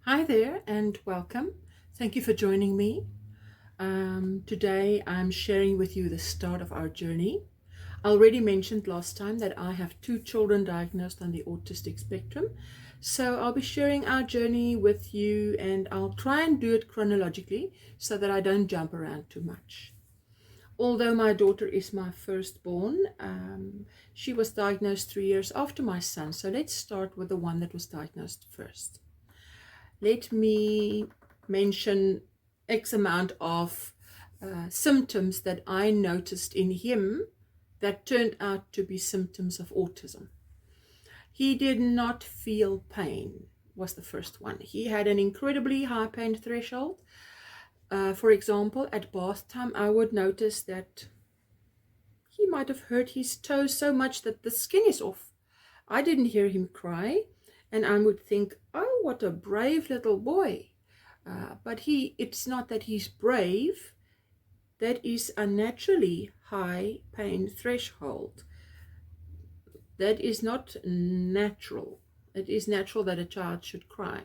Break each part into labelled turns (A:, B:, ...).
A: Hi there and welcome. Thank you for joining me. Today I'm sharing with you the start of our journey. I already mentioned last time that I have two children diagnosed on the autistic spectrum. So I'll be sharing our journey with you and I'll try and do it chronologically so that I don't jump around too much. Although my daughter is my firstborn, she was diagnosed 3 years after my son. So let's start with the one that was diagnosed first. Let me mention X amount of symptoms that I noticed in him that turned out to be symptoms of autism. He did not feel pain, was the first one. He had an incredibly high pain threshold. For example, at bath time, I would notice that he might have hurt his toes so much that the skin is off. I didn't hear him cry, and I would think, oh, what a brave little boy. But it's not that he's brave. That is unnaturally high pain threshold. That is not natural. It is natural that a child should cry.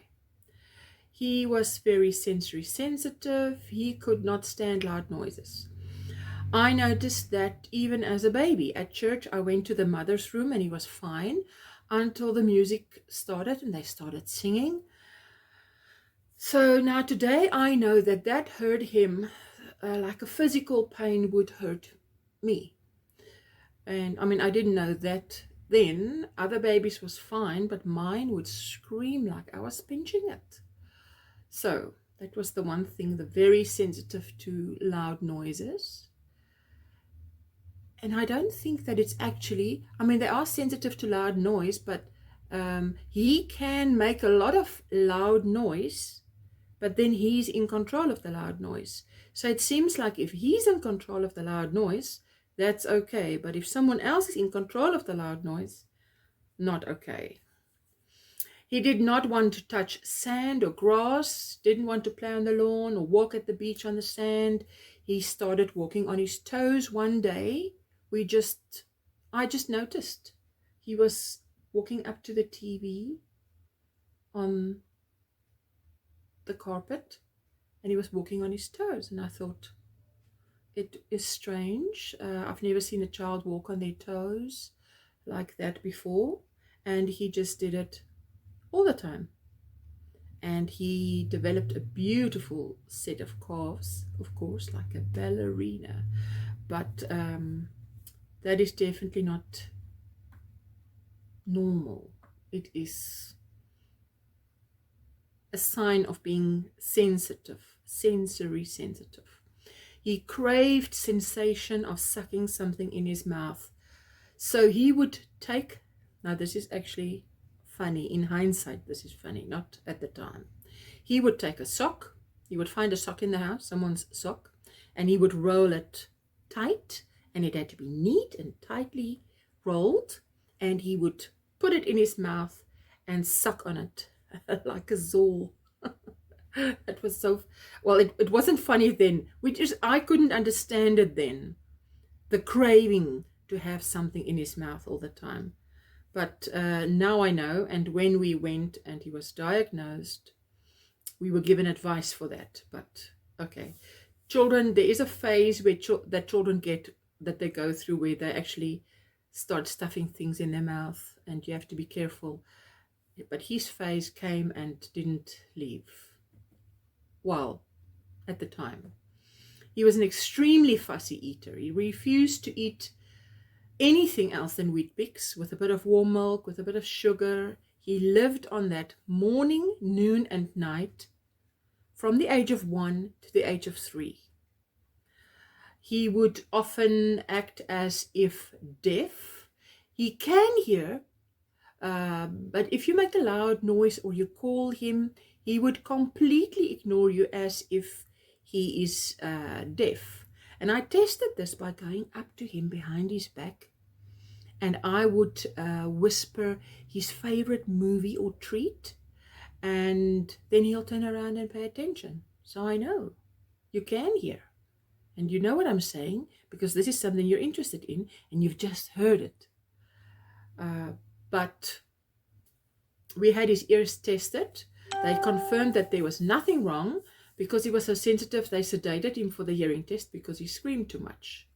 A: He was very sensory sensitive. He could not stand loud noises. I noticed that even as a baby at church, I went to the mother's room and he was fine until the music started and they started singing. So now today I know that hurt him like a physical pain would hurt me. And I mean, I didn't know that then. Other babies was fine, but mine would scream like I was pinching it. So that was the one thing, the very sensitive to loud noises. And I don't think that it's actually, I mean, they are sensitive to loud noise, but he can make a lot of loud noise, but then he's in control of the loud noise. So it seems like if he's in control of the loud noise, that's okay. But if someone else is in control of the loud noise, not okay. He did not want to touch sand or grass, didn't want to play on the lawn or walk at the beach on the sand. He started walking on his toes one day. I just noticed he was walking up to the TV on the carpet and he was walking on his toes, and I thought, it is strange. I've never seen a child walk on their toes like that before, and he just did it all the time. And he developed a beautiful set of calves, of course, like a ballerina, but that is definitely not normal. It is a sign of being sensitive, sensory sensitive. He craved sensation of sucking something in his mouth. So he would take, now this is actually funny, in hindsight this is funny, not at the time. He would take a sock, he would find a sock in the house, someone's sock, and he would roll it tight, and it had to be neat and tightly rolled, and he would put it in his mouth and suck on it like a zaw. It was so, well, it wasn't funny then. I couldn't understand it then, the craving to have something in his mouth all the time. But now I know, and when we went and he was diagnosed, we were given advice for that. But okay, children, there is a phase where that children get, that they go through, where they actually start stuffing things in their mouth, and you have to be careful. But his phase came and didn't leave. Well, at the time, he was an extremely fussy eater. He refused to eat anything else than Weet-Bix with a bit of warm milk, with a bit of sugar. He lived on that morning, noon, and night from the age of 1 to the age of 3. He would often act as if deaf. He can hear, but if you make a loud noise or you call him, he would completely ignore you as if he is deaf. And I tested this by going up to him behind his back, and I would whisper his favorite movie or treat, and then he'll turn around and pay attention. So I know you can hear, and you know what I'm saying, because this is something you're interested in, and you've just heard it. But we had his ears tested They confirmed that there was nothing wrong. Because he was so sensitive, they sedated him for the hearing test because he screamed too much.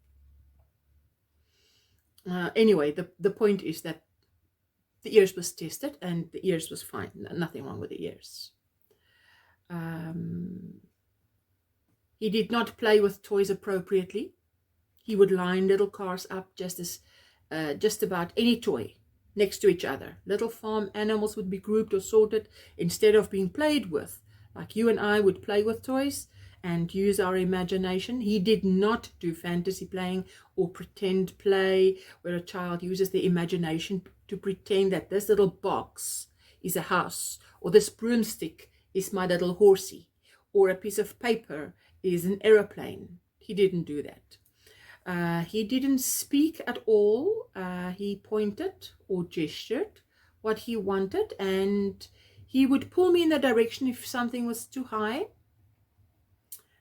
A: Anyway, the point is that the ears was tested and the ears was fine. Nothing wrong with the ears. He did not play with toys appropriately. He would line little cars up just about any toy next to each other. Little farm animals would be grouped or sorted instead of being played with. Like you and I would play with toys and use our imagination. He did not do fantasy playing or pretend play, where a child uses their imagination to pretend that this little box is a house, or this broomstick is my little horsey, or a piece of paper is an aeroplane. He didn't do that. He didn't speak at all. He pointed or gestured what he wanted, and he would pull me in the direction if something was too high.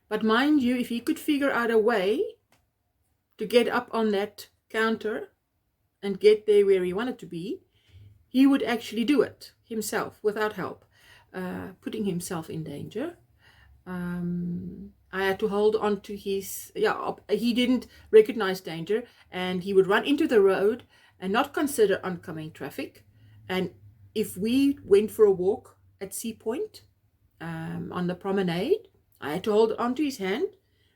A: But mind you, if he could figure out a way to get up on that counter and get there where he wanted to be, he would actually do it himself without help, putting himself in danger. I had to hold on to his, he didn't recognize danger, and he would run into the road and not consider oncoming traffic. And if we went for a walk at Sea Point, on the promenade, I had to hold on to his hand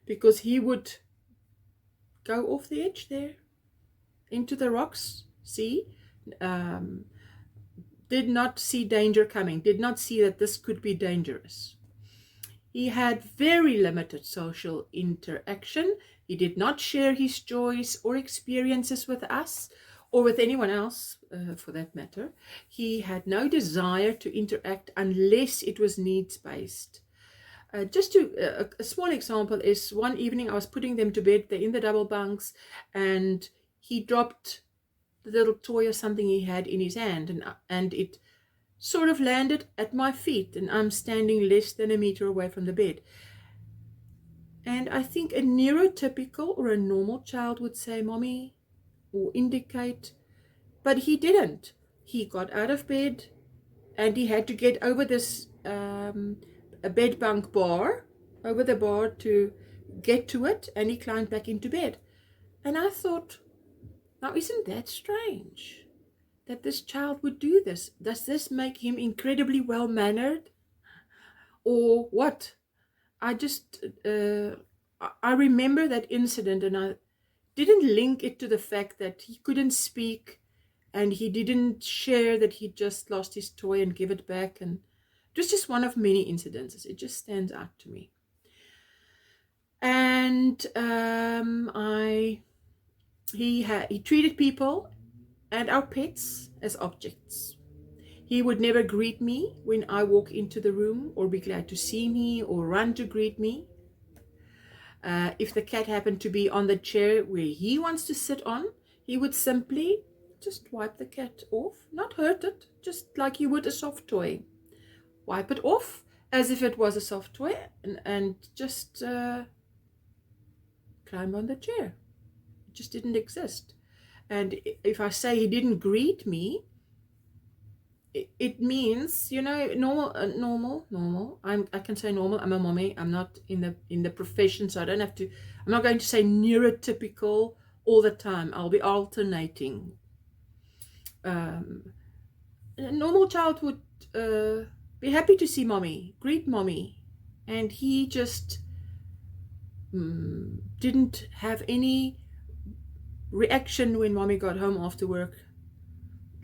A: because he would go off the edge there into the rocks. Did not see danger coming, did not see that this could be dangerous. He had very limited social interaction. He did not share his joys or experiences with us or with anyone else, for that matter. He had no desire to interact unless it was needs-based. A small example is one evening I was putting them to bed. They're in the double bunks, and he dropped the little toy or something he had in his hand, and it sort of landed at my feet, and I'm standing less than a meter away from the bed. And I think a neurotypical or a normal child would say, "Mommy," or indicate, but he didn't. He got out of bed, and he had to get over this a bed bunk bar, over the bar to get to it, and he climbed back into bed. And I thought, now isn't that strange that this child would do this? Does this make him incredibly well-mannered, or what? I just I remember that incident, and I didn't link it to the fact that he couldn't speak and he didn't share that he just lost his toy and give it back. And it was just one of many incidences. It just stands out to me. And he treated people and our pets as objects. He would never greet me when I walk into the room, or be glad to see me, or run to greet me. If the cat happened to be on the chair where he wants to sit on, he would simply just wipe the cat off, not hurt it, just like you would a soft toy. Wipe it off as if it was a soft toy, and just climb on the chair. It just didn't exist. And if I say he didn't greet me, it means, normal. I can say normal. I'm a mommy. I'm not in the profession, so I don't have to. I'm not going to say neurotypical all the time. I'll be alternating. A normal child would be happy to see mommy, greet mommy, and he just didn't have any reaction when mommy got home after work.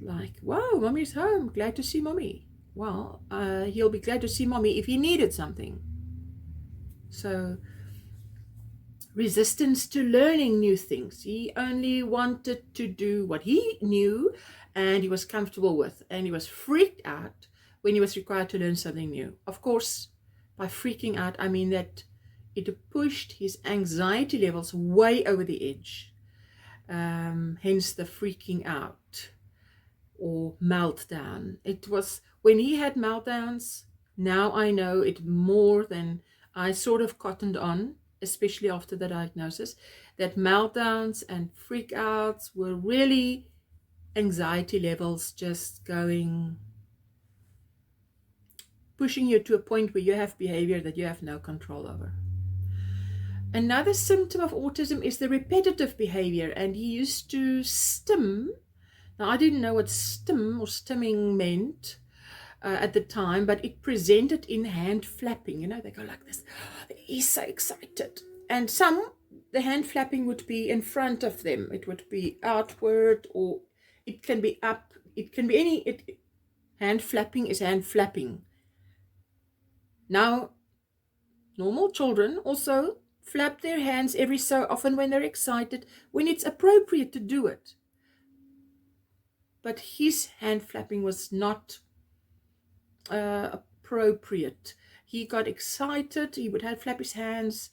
A: Like, wow, mommy's home, glad to see mommy. Well, he'll be glad to see mommy if he needed something. So, resistance to learning new things. He only wanted to do what he knew and he was comfortable with. And he was freaked out when he was required to learn something new. Of course, by freaking out, I mean that it pushed his anxiety levels way over the edge. Hence the freaking out or meltdown. It was when he had meltdowns. Now I know it more than I sort of cottoned on, especially after the diagnosis, that meltdowns and freakouts were really anxiety levels just going pushing you to a point where you have behavior that you have no control over. Another symptom of autism is the repetitive behavior, and he used to stim. Now, I didn't know what stim or stimming meant at the time, but it presented in hand flapping. You know, they go like this. He's so excited. And the hand flapping would be in front of them. It would be outward, or it can be up. It can be hand flapping is hand flapping. Now, normal children also flap their hands every so often when they're excited, when it's appropriate to do it. But his hand flapping was not appropriate. He got excited, he would flap his hands.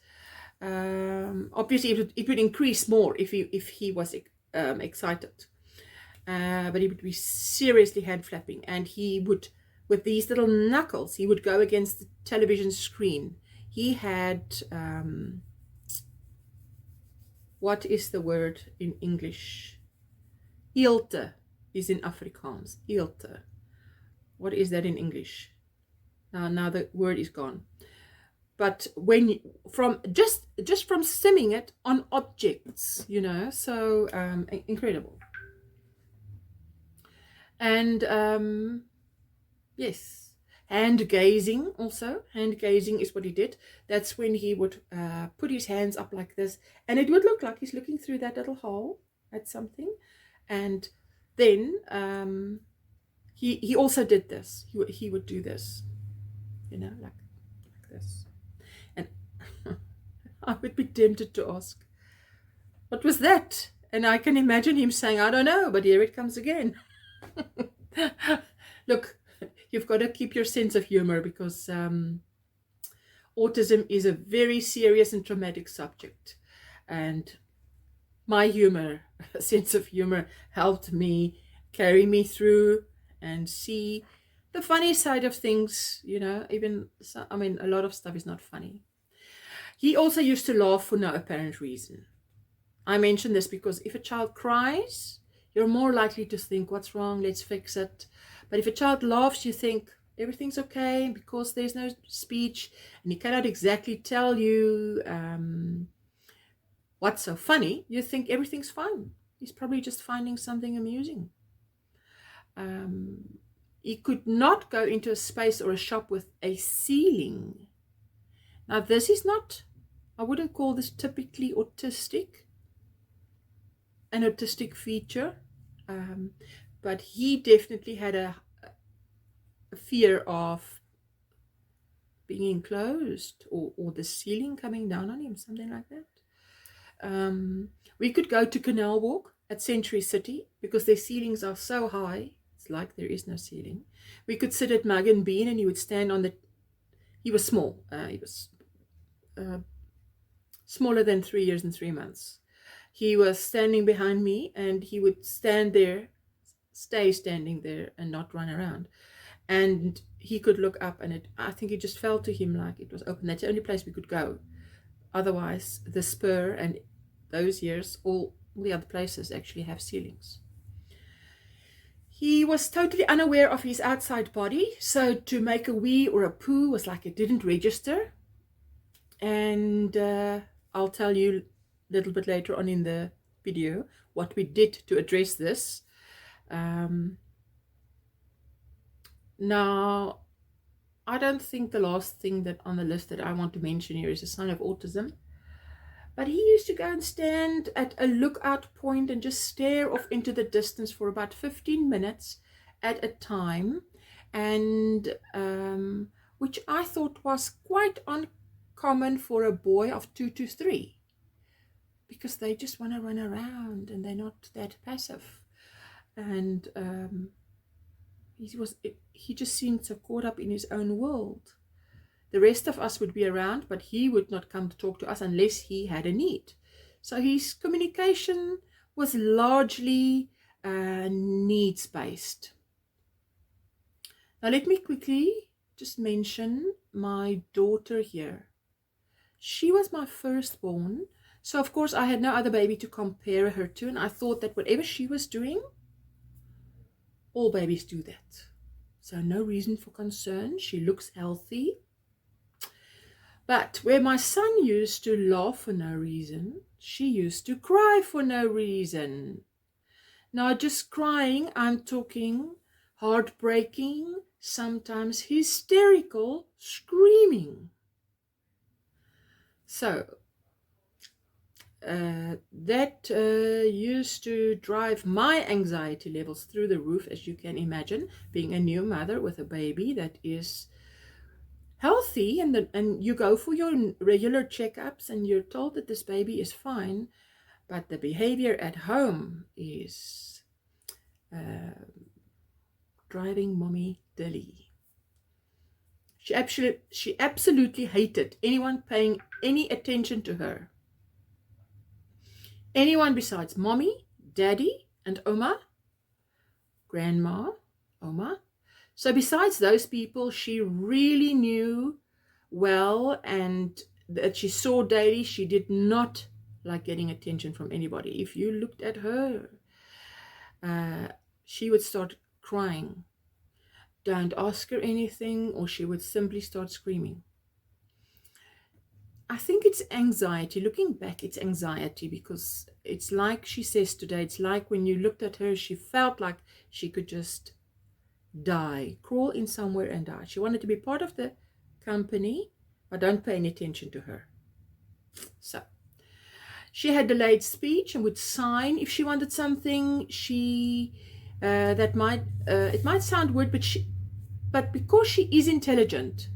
A: Obviously it would increase more if he was excited, but he would be seriously hand flapping, and he would, with these little knuckles, he would go against the television screen. He had what is the word in English? Ilte is in Afrikaans. Ilte. What is that in English? Now the word is gone. But when just from stimming it on objects, you know, so incredible. And yes, hand gazing also. Hand gazing is what he did. That's when he would put his hands up like this, and it would look like he's looking through that little hole at something. And then he also did this. He would do this, you know, like this. And I would be tempted to ask, what was that? And I can imagine him saying, I don't know, but here it comes again. Look, you've got to keep your sense of humor, because autism is a very serious and traumatic subject. And my sense of humor helped me carry me through and see the funny side of things, you know. I mean, a lot of stuff is not funny. He also used to laugh for no apparent reason. I mention this because if a child cries, you're more likely to think, what's wrong? Let's fix it. But if a child laughs, you think everything's okay, because there's no speech and he cannot exactly tell you what's so funny, you think everything's fine. He's probably just finding something amusing. He could not go into a space or a shop with a ceiling. Now, this is not, I wouldn't call this typically autistic, an autistic feature, but he definitely had a fear of being enclosed, or the ceiling coming down on him, something like that. We could go to Canal Walk at Century City, because their ceilings are so high, it's like there is no ceiling. We could sit at Mug and Bean, and he would stand on he was small, he was smaller than 3 years and 3 months. He was standing behind me, and he would stand there, stay standing there, and not run around. And he could look up, and I think it just felt to him like it was open. That's the only place we could go. Otherwise, the Spur and those years, all the other places actually have ceilings. He was totally unaware of his outside body, so to make a wee or a poo was like it didn't register. And I'll tell you a little bit later on in the video what we did to address this. Now, I don't think the last thing that on the list that I want to mention here is a sign of autism. But he used to go and stand at a lookout point and just stare off into the distance for about 15 minutes at a time, and which I thought was quite uncommon for a boy of 2 to 3, because they just want to run around and they're not that passive. And he just seemed so caught up in his own world. The rest of us would be around, but he would not come to talk to us unless he had a need. So his communication was largely needs-based. Now let me quickly just mention my daughter here. She was my firstborn, so of course I had no other baby to compare her to, and I thought that whatever she was doing, all babies do that. So no reason for concern. She looks healthy. But where my son used to laugh for no reason, she used to cry for no reason. Now, just crying, I'm talking heartbreaking, sometimes hysterical, screaming. So, that used to drive my anxiety levels through the roof, as you can imagine, being a new mother with a baby that is healthy, and you go for your regular checkups and you're told that this baby is fine, but the behavior at home is driving mommy dilly. She absolutely hated anyone paying any attention to her. Anyone besides mommy, daddy, and Oma, grandma, Oma. So besides those people she really knew well and that she saw daily, she did not like getting attention from anybody. If you looked at her, she would start crying. Don't ask her anything, or she would simply start screaming. I think it's anxiety. Looking back, it's anxiety, because it's like she says today, it's like when you looked at her, she felt like she could just die, crawl in somewhere and die. She wanted to be part of the company, but don't pay any attention to her. So she had delayed speech and would sign if she wanted something. She it might sound weird, but because she is intelligent,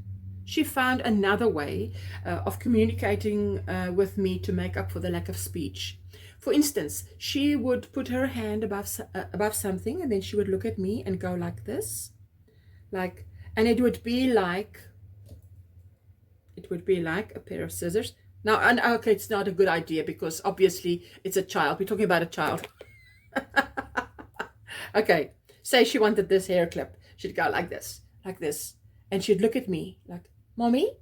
A: she found another way of communicating with me to make up for the lack of speech. For instance, she would put her hand above something, and then she would look at me and go like this, and it would be like a pair of scissors. Now, and okay, it's not a good idea because obviously it's a child. We're talking about a child. Okay, say she wanted this hair clip. She'd go like this, and she'd look at me like, Mommy,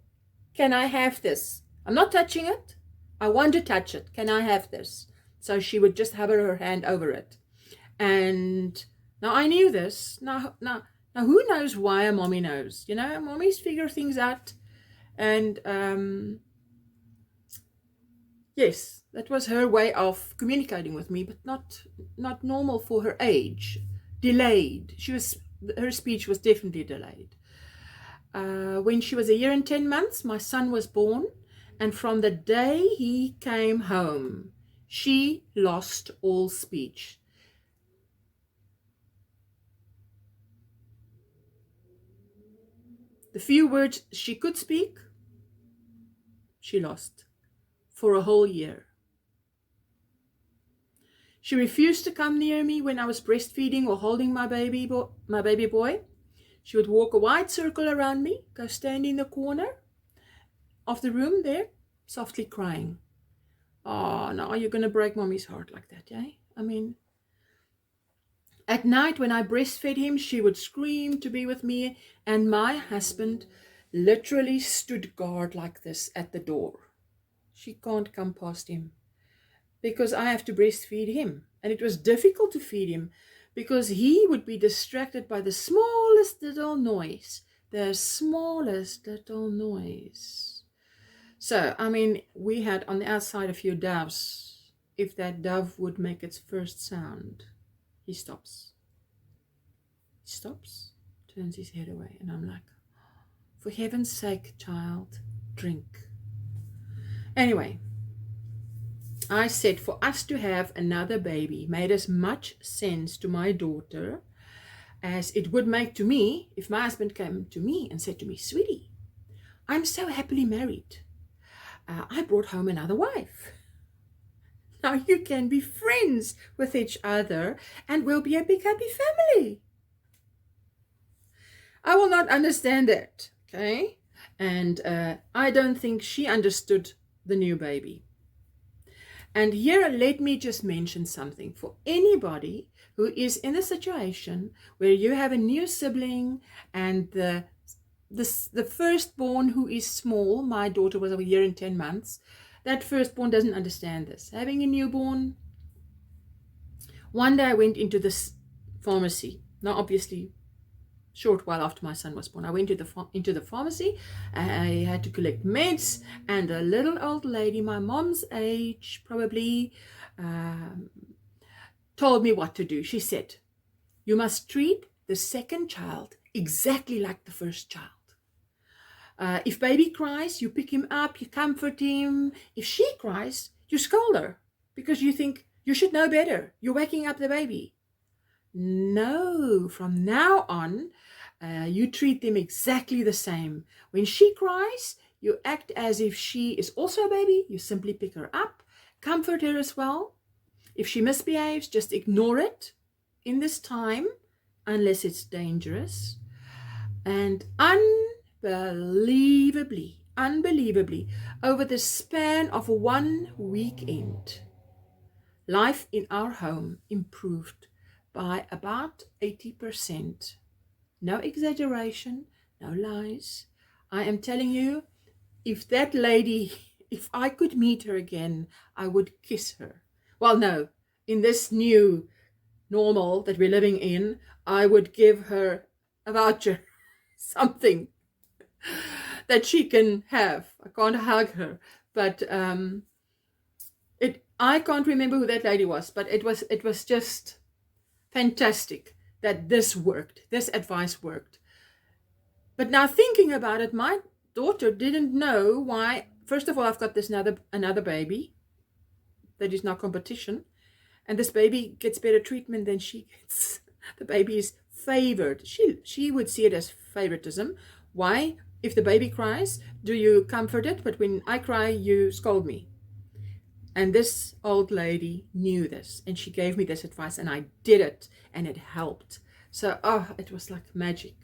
A: can I have this? I'm not touching it. I want to touch it. Can I have this? So she would just hover her hand over it. And now I knew this. Now who knows why a mommy knows? You know, mommies figure things out. And yes, that was her way of communicating with me, but not normal for her age. Delayed. Her speech was definitely delayed. When she was 1 year and 10 months, my son was born, and from the day he came home, she lost all speech. The few words she could speak, she lost for a whole year. She refused to come near me when I was breastfeeding or holding my baby boy. She would walk a wide circle around me, go stand in the corner of the room there, softly crying. Oh, no, you're going to break mommy's heart like that, eh? I mean, at night when I breastfed him, she would scream to be with me, and my husband literally stood guard like this at the door. She can't come past him because I have to breastfeed him, and it was difficult to feed him because he would be distracted by the smallest little noise. So, I mean, we had on the outside a few doves. If that dove would make its first sound, he stops, turns his head away, and I'm like, for heaven's sake, child, drink. Anyway, I said for us to have another baby made as much sense to my daughter as it would make to me if my husband came to me and said to me, sweetie, I'm so happily married. I brought home another wife. Now you can be friends with each other and we'll be a big happy family. I will not understand that, okay? And I don't think she understood the new baby. And here, let me just mention something for anybody who is in a situation where you have a new sibling and the firstborn who is small, my daughter was 1 year and 10 months, that firstborn doesn't understand this. Having a newborn, one day I went into this pharmacy. Now, obviously, short while after my son was born. I went to into the pharmacy. I had to collect meds, and a little old lady, my mom's age probably, told me what to do. She said, you must treat the second child exactly like the first child. If baby cries, you pick him up, you comfort him. If she cries, you scold her because you think you should know better. You're waking up the baby. No, from now on, you treat them exactly the same. When she cries, you act as if she is also a baby. You simply pick her up, comfort her as well. If she misbehaves, just ignore it in this time, unless it's dangerous. And unbelievably, over the span of one weekend, life in our home improved by about 80%. No exaggeration, no lies. I am telling you, if that lady, if I could meet her again, I would kiss her. Well, no, in this new normal that we're living in, I would give her a voucher, something that she can have. I can't hug her, but I can't remember who that lady was, but it was just fantastic that this worked. This advice worked. But now thinking about it, my daughter didn't know why. First of all, I've got this another baby that is now competition, and this baby gets better treatment than she gets. The baby is favored. She would see it as favoritism. Why? If the baby cries, do you comfort it? But when I cry, you scold me. And this old lady knew this, and she gave me this advice, and I did it, and it helped. So, it was like magic.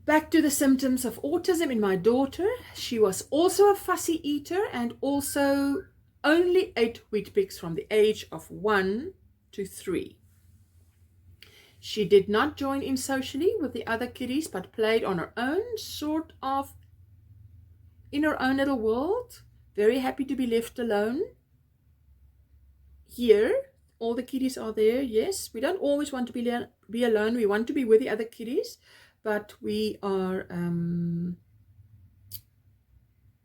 A: Back to the symptoms of autism in my daughter. She was also a fussy eater and also only ate Weet-Bix from the age of 1 to 3. She did not join in socially with the other kiddies, but played on her own, sort of in her own little world. Very happy to be left alone. Here, all the kiddies are there. Yes, we don't always want to be alone. We want to be with the other kiddies, but we are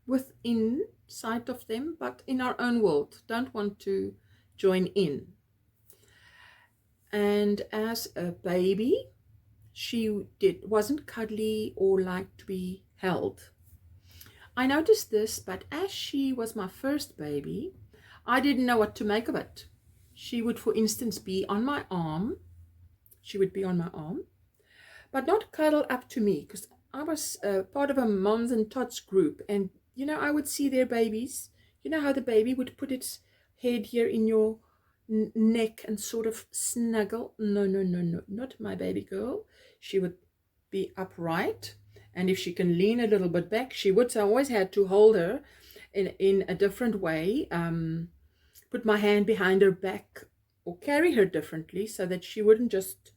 A: within sight of them, but in our own world. Don't want to join in. And as a baby, she wasn't cuddly or liked to be held. I noticed this, but as she was my first baby, I didn't know what to make of it. She would, for instance, be on my arm. She would be on my arm, but not cuddle up to me, because I was part of a moms and tots group, and I would see their babies. You know how the baby would put its head here in your neck and sort of snuggle? No, not my baby girl. She would be upright, and if she can lean a little bit back, she would. So I always had to hold her in a different way, put my hand behind her back or carry her differently so that she wouldn't just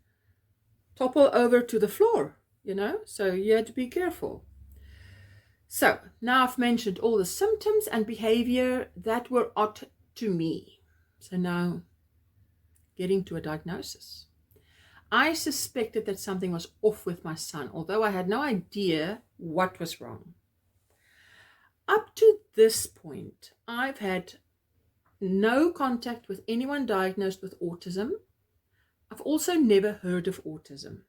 A: topple over to the floor, so you had to be careful. So now I've mentioned all the symptoms and behavior that were odd to me. So now getting to a diagnosis. I suspected that something was off with my son, although I had no idea what was wrong. Up to this point, I've had no contact with anyone diagnosed with autism. I've also never heard of autism.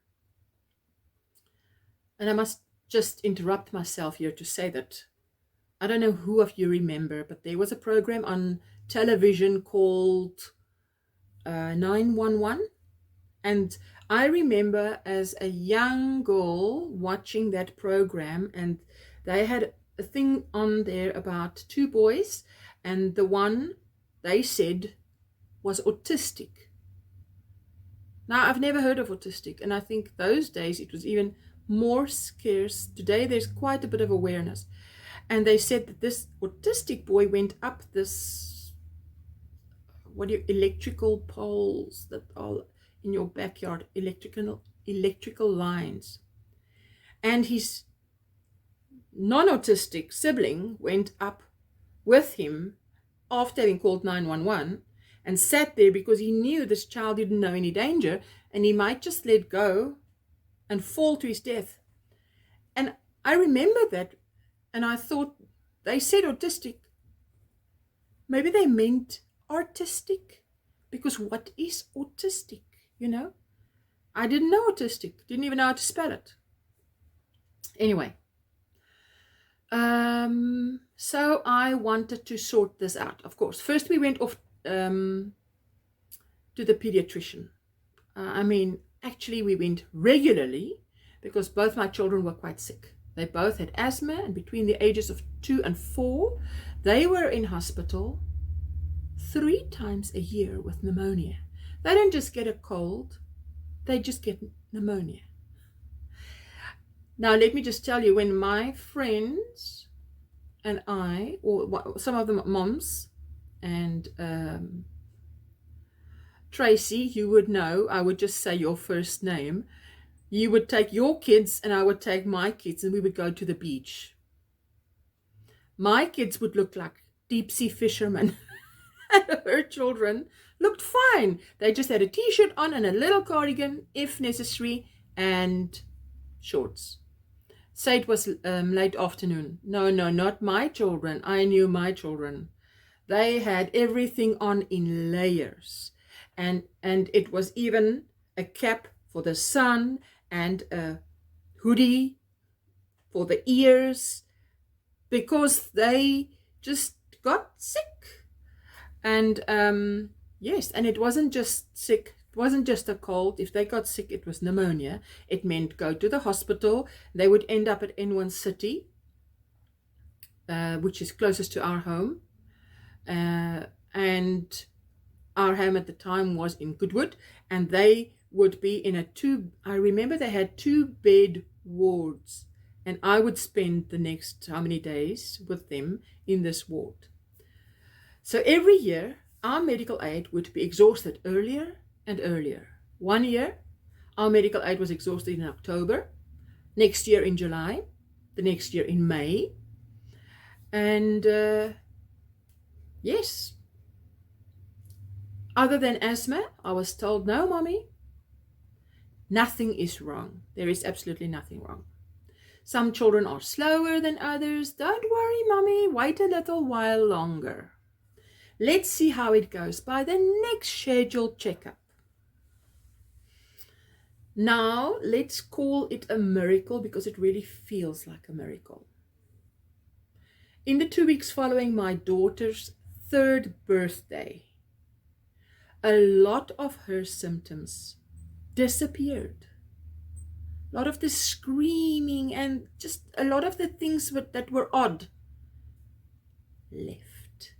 A: And I must just interrupt myself here to say that I don't know who of you remember, but there was a program on television called 911. And I remember as a young girl watching that program, and they had a thing on there about two boys, and the one they said was autistic. Now, I've never heard of autistic, and I think those days it was even more scarce. Today there's quite a bit of awareness. And they said that this autistic boy went up this, electrical poles that are in your backyard, electrical lines. And his non-autistic sibling went up with him after having called 911 and sat there because he knew this child didn't know any danger and he might just let go and fall to his death. And I remember that, and I thought, they said autistic. Maybe they meant artistic, because what is autistic, you know? I didn't know autistic, didn't even know how to spell it. Anyway, so I wanted to sort this out, of course. First we went off to the pediatrician. Actually we went regularly because both my children were quite sick. They both had asthma, and between the ages of 2 and 4, they were in hospital 3 times a year with pneumonia. They don't just get a cold, they just get pneumonia. Now, let me just tell you, when my friends and I, or some of them moms, and Tracy, you would know, I would just say your first name. You would take your kids and I would take my kids, and we would go to the beach. My kids would look like deep sea fishermen. And her children looked fine. They just had a t-shirt on and a little cardigan, if necessary, and shorts. Say it was late afternoon. No, not my children. I knew my children. They had everything on in layers. And it was even a cap for the sun and a hoodie for the ears, because they just got sick. And yes, and it wasn't just sick. It wasn't just a cold. If they got sick, it was pneumonia. It meant go to the hospital. They would end up at N1 City, which is closest to our home. And our home at the time was in Goodwood. And they would be in I remember they had 2-bed wards. And I would spend the next how many days with them in this ward. So every year, our medical aid would be exhausted earlier and earlier. 1 year, our medical aid was exhausted in October. Next year in July. The next year in May. And yes, other than asthma, I was told, no, mommy, nothing is wrong. There is absolutely nothing wrong. Some children are slower than others. Don't worry, mommy, wait a little while longer. Let's see how it goes by the next scheduled checkup. Now, let's call it a miracle, because it really feels like a miracle. In the 2 weeks following my daughter's 3rd birthday, a lot of her symptoms disappeared. A lot of the screaming and just a lot of the things that were odd left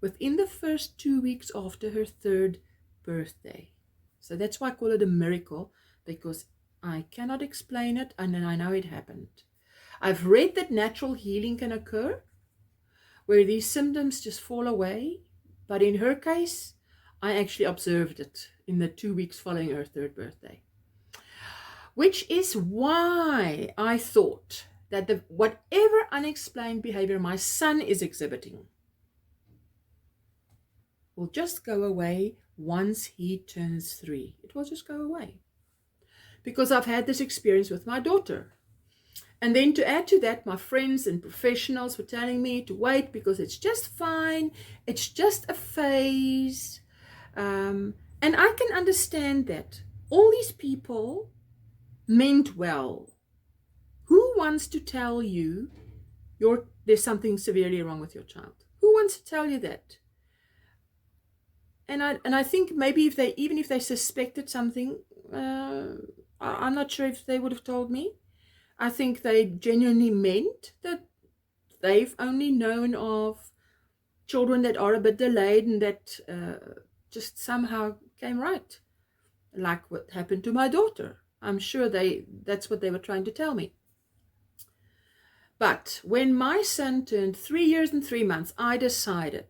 A: within the first 2 weeks after her 3rd birthday. So that's why I call it a miracle, because I cannot explain it, and then I know it happened. I've read that natural healing can occur where these symptoms just fall away, but in her case, I actually observed it in the 2 weeks following her 3rd birthday. Which is why I thought that whatever unexplained behavior my son is exhibiting will just go away once he turns 3. It will just go away. Because I've had this experience with my daughter. And then to add to that, my friends and professionals were telling me to wait because it's just fine. It's just a phase. And I can understand that. All these people meant well. Who wants to tell you there's something severely wrong with your child? Who wants to tell you that? And I think maybe even if they suspected something, I'm not sure if they would have told me. I think they genuinely meant that they've only known of children that are a bit delayed and that just somehow came right, like what happened to my daughter. I'm sure that's what they were trying to tell me. But when my son turned 3 years and 3 months, I decided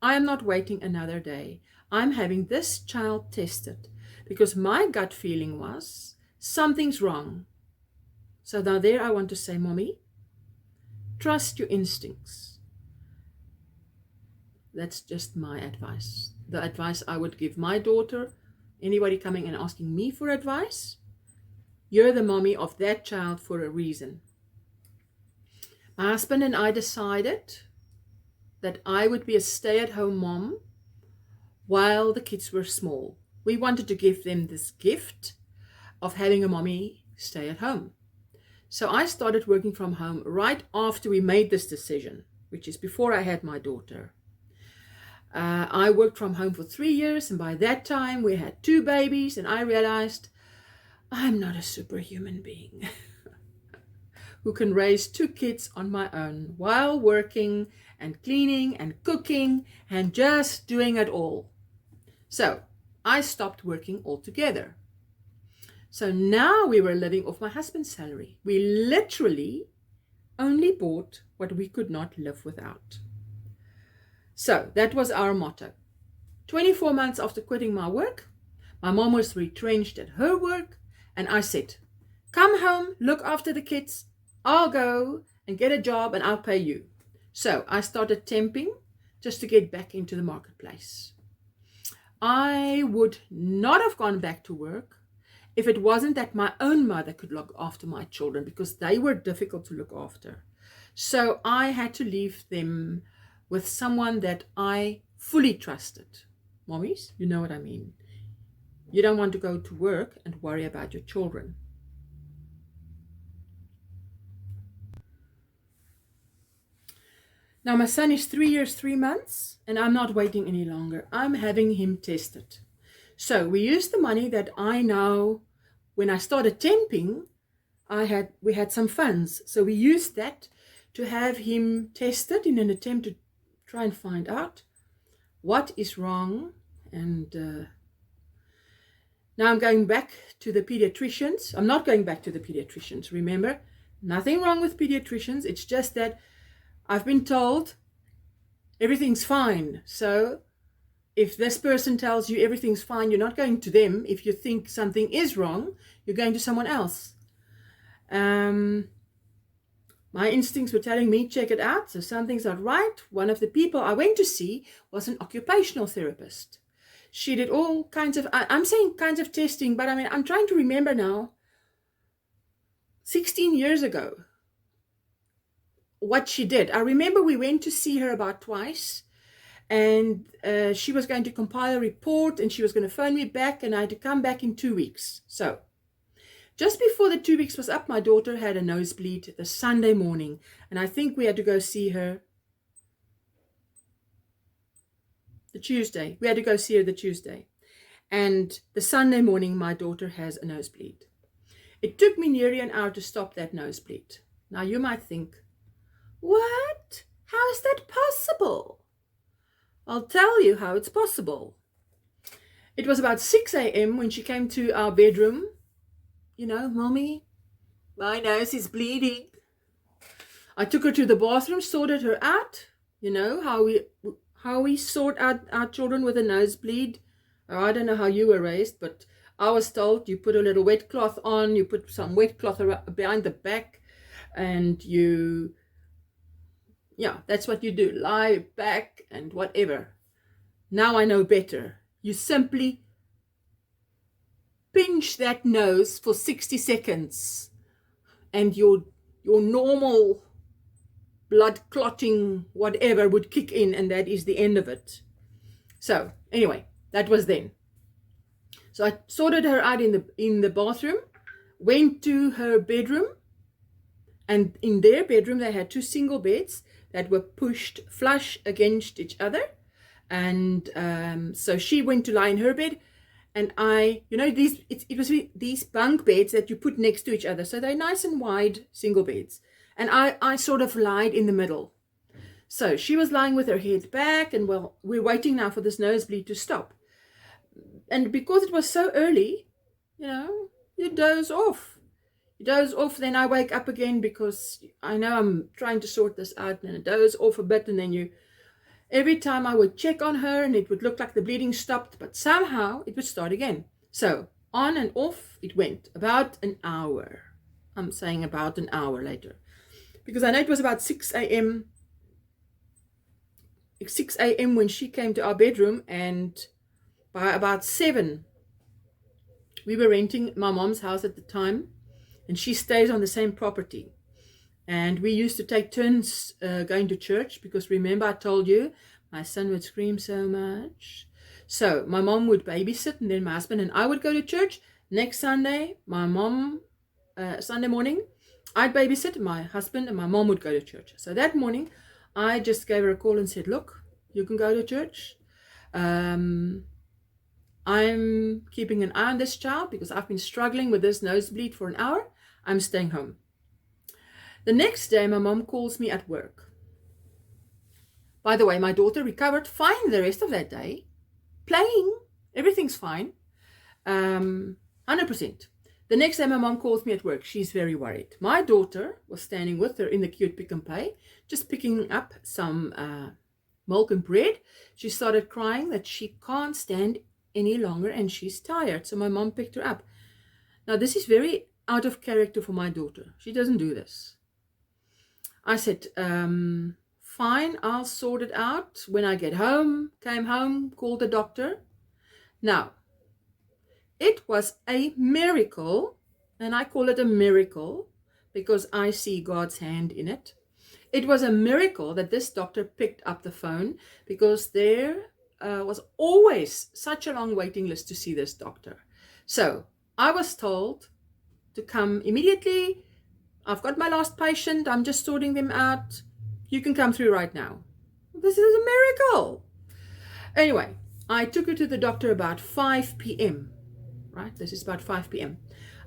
A: I am not waiting another day. I'm having this child tested, because my gut feeling was something's wrong. So now there I want to say, Mommy, trust your instincts. That's just my advice. The advice I would give my daughter, anybody coming and asking me for advice, You're the mommy of that child for a reason. My husband and I decided that I would be a stay-at-home mom while the kids were small. We wanted to give them this gift of having a mommy stay at home. So I started working from home right after we made this decision, which is before I had my daughter. I worked from home for 3 years, and by that time we had 2 babies, and I realized I'm not a superhuman being who can raise 2 kids on my own while working and cleaning and cooking and just doing it all. So I stopped working altogether. So now we were living off my husband's salary. We literally only bought what we could not live without. So that was our motto. 24 months after quitting my work, my mom was retrenched at her work, and I said, come home, look after the kids, I'll go and get a job and I'll pay you. So I started temping just to get back into the marketplace. I would not have gone back to work if it wasn't that my own mother could look after my children, because they were difficult to look after. So I had to leave them with someone that I fully trusted. Mommies, you know what I mean. You don't want to go to work and worry about your children. Now my son is 3 years, 3 months, and I'm not waiting any longer. I'm having him tested. So we used the money that I now, when I started temping, we had some funds. So we used that to have him tested in an attempt to try and find out what is wrong. And now I'm going back to the pediatricians. I'm not going back to the pediatricians. Remember, nothing wrong with pediatricians. It's just that I've been told everything's fine. So if this person tells you everything's fine, you're not going to them. If you think something is wrong, you're going to someone else. My instincts were telling me, check it out. So something's not right. One of the people I went to see was an occupational therapist. She did all kinds of, I'm saying kinds of testing, but I mean, I'm trying to remember now, 16 years ago, what she did. I remember we went to see her about twice, and she was going to compile a report, and she was going to phone me back, and I had to come back in 2 weeks. So just before the 2 weeks was up, my daughter had a nosebleed the Sunday morning, and I think we had to go see her the Tuesday. We had to go see her the Tuesday. And the Sunday morning, my daughter has a nosebleed. It took me nearly an hour to stop that nosebleed. Now you might think, what? How is that possible? I'll tell you how it's possible. It was about 6 a.m. when she came to our bedroom. You know, Mommy, my nose is bleeding. I took her to the bathroom, sorted her out. You know how we sort out our children with a nosebleed. I don't know how you were raised, but I was told you put a little wet cloth on, you put some wet cloth behind the back, and that's what you do. Lie back and whatever. Now I know better. You simply pinch that nose for 60 seconds and your normal blood clotting whatever would kick in, and that is the end of it. So anyway, that was then. So I sorted her out in the bathroom, went to her bedroom, and in their bedroom they had 2 single beds that were pushed flush against each other. And so she went to lie in her bed, and it was these bunk beds that you put next to each other. So they're nice and wide single beds. And I sort of lied in the middle. So she was lying with her head back, and well, we're waiting now for this nosebleed to stop. And because it was so early, you doze off. You doze off, then I wake up again because I know I'm trying to sort this out, and I doze off a bit, and then every time I would check on her, and it would look like the bleeding stopped, but somehow it would start again. So on and off it went about an hour. I'm saying about an hour later, because I know it was about 6 a.m. 6 a.m. when she came to our bedroom, and by about 7, we were renting my mom's house at the time, and she stays on the same property. And we used to take turns going to church, because remember I told you my son would scream so much. So my mom would babysit, and then my husband and I would go to church. Next Sunday, my mom, Sunday morning, I'd babysit, my husband and my mom would go to church. So that morning, I just gave her a call and said, look, you can go to church. I'm keeping an eye on this child because I've been struggling with this nosebleed for an hour. I'm staying home. The next day, my mom calls me at work. By the way, my daughter recovered fine the rest of that day. Playing, everything's fine. 100%. The next day, my mom calls me at work. She's very worried. My daughter was standing with her in the cute Pick and Pay, just picking up some milk and bread. She started crying that she can't stand any longer and she's tired. So my mom picked her up. Now, this is very out of character for my daughter. She doesn't do this. I said, fine, I'll sort it out when I get home. Came home, called the doctor. Now, it was a miracle, and I call it a miracle because I see God's hand in it. It was a miracle that this doctor picked up the phone, because there was always such a long waiting list to see this doctor. So I was told to come immediately. I've got my last patient. I'm just sorting them out. You can come through right now. This is a miracle. Anyway, I took her to the doctor about 5 p.m. Right? This is about 5 p.m.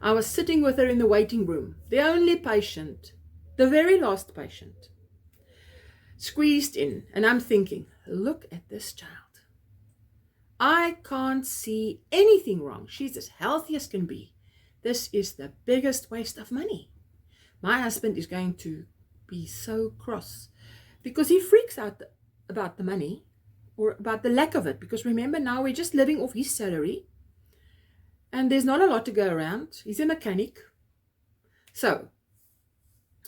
A: I was sitting with her in the waiting room. The only patient, the very last patient, squeezed in. And I'm thinking, look at this child. I can't see anything wrong. She's as healthy as can be. This is the biggest waste of money. My husband is going to be so cross because he freaks out about the money, or about the lack of it. Because remember, now we're just living off his salary and there's not a lot to go around. He's a mechanic. So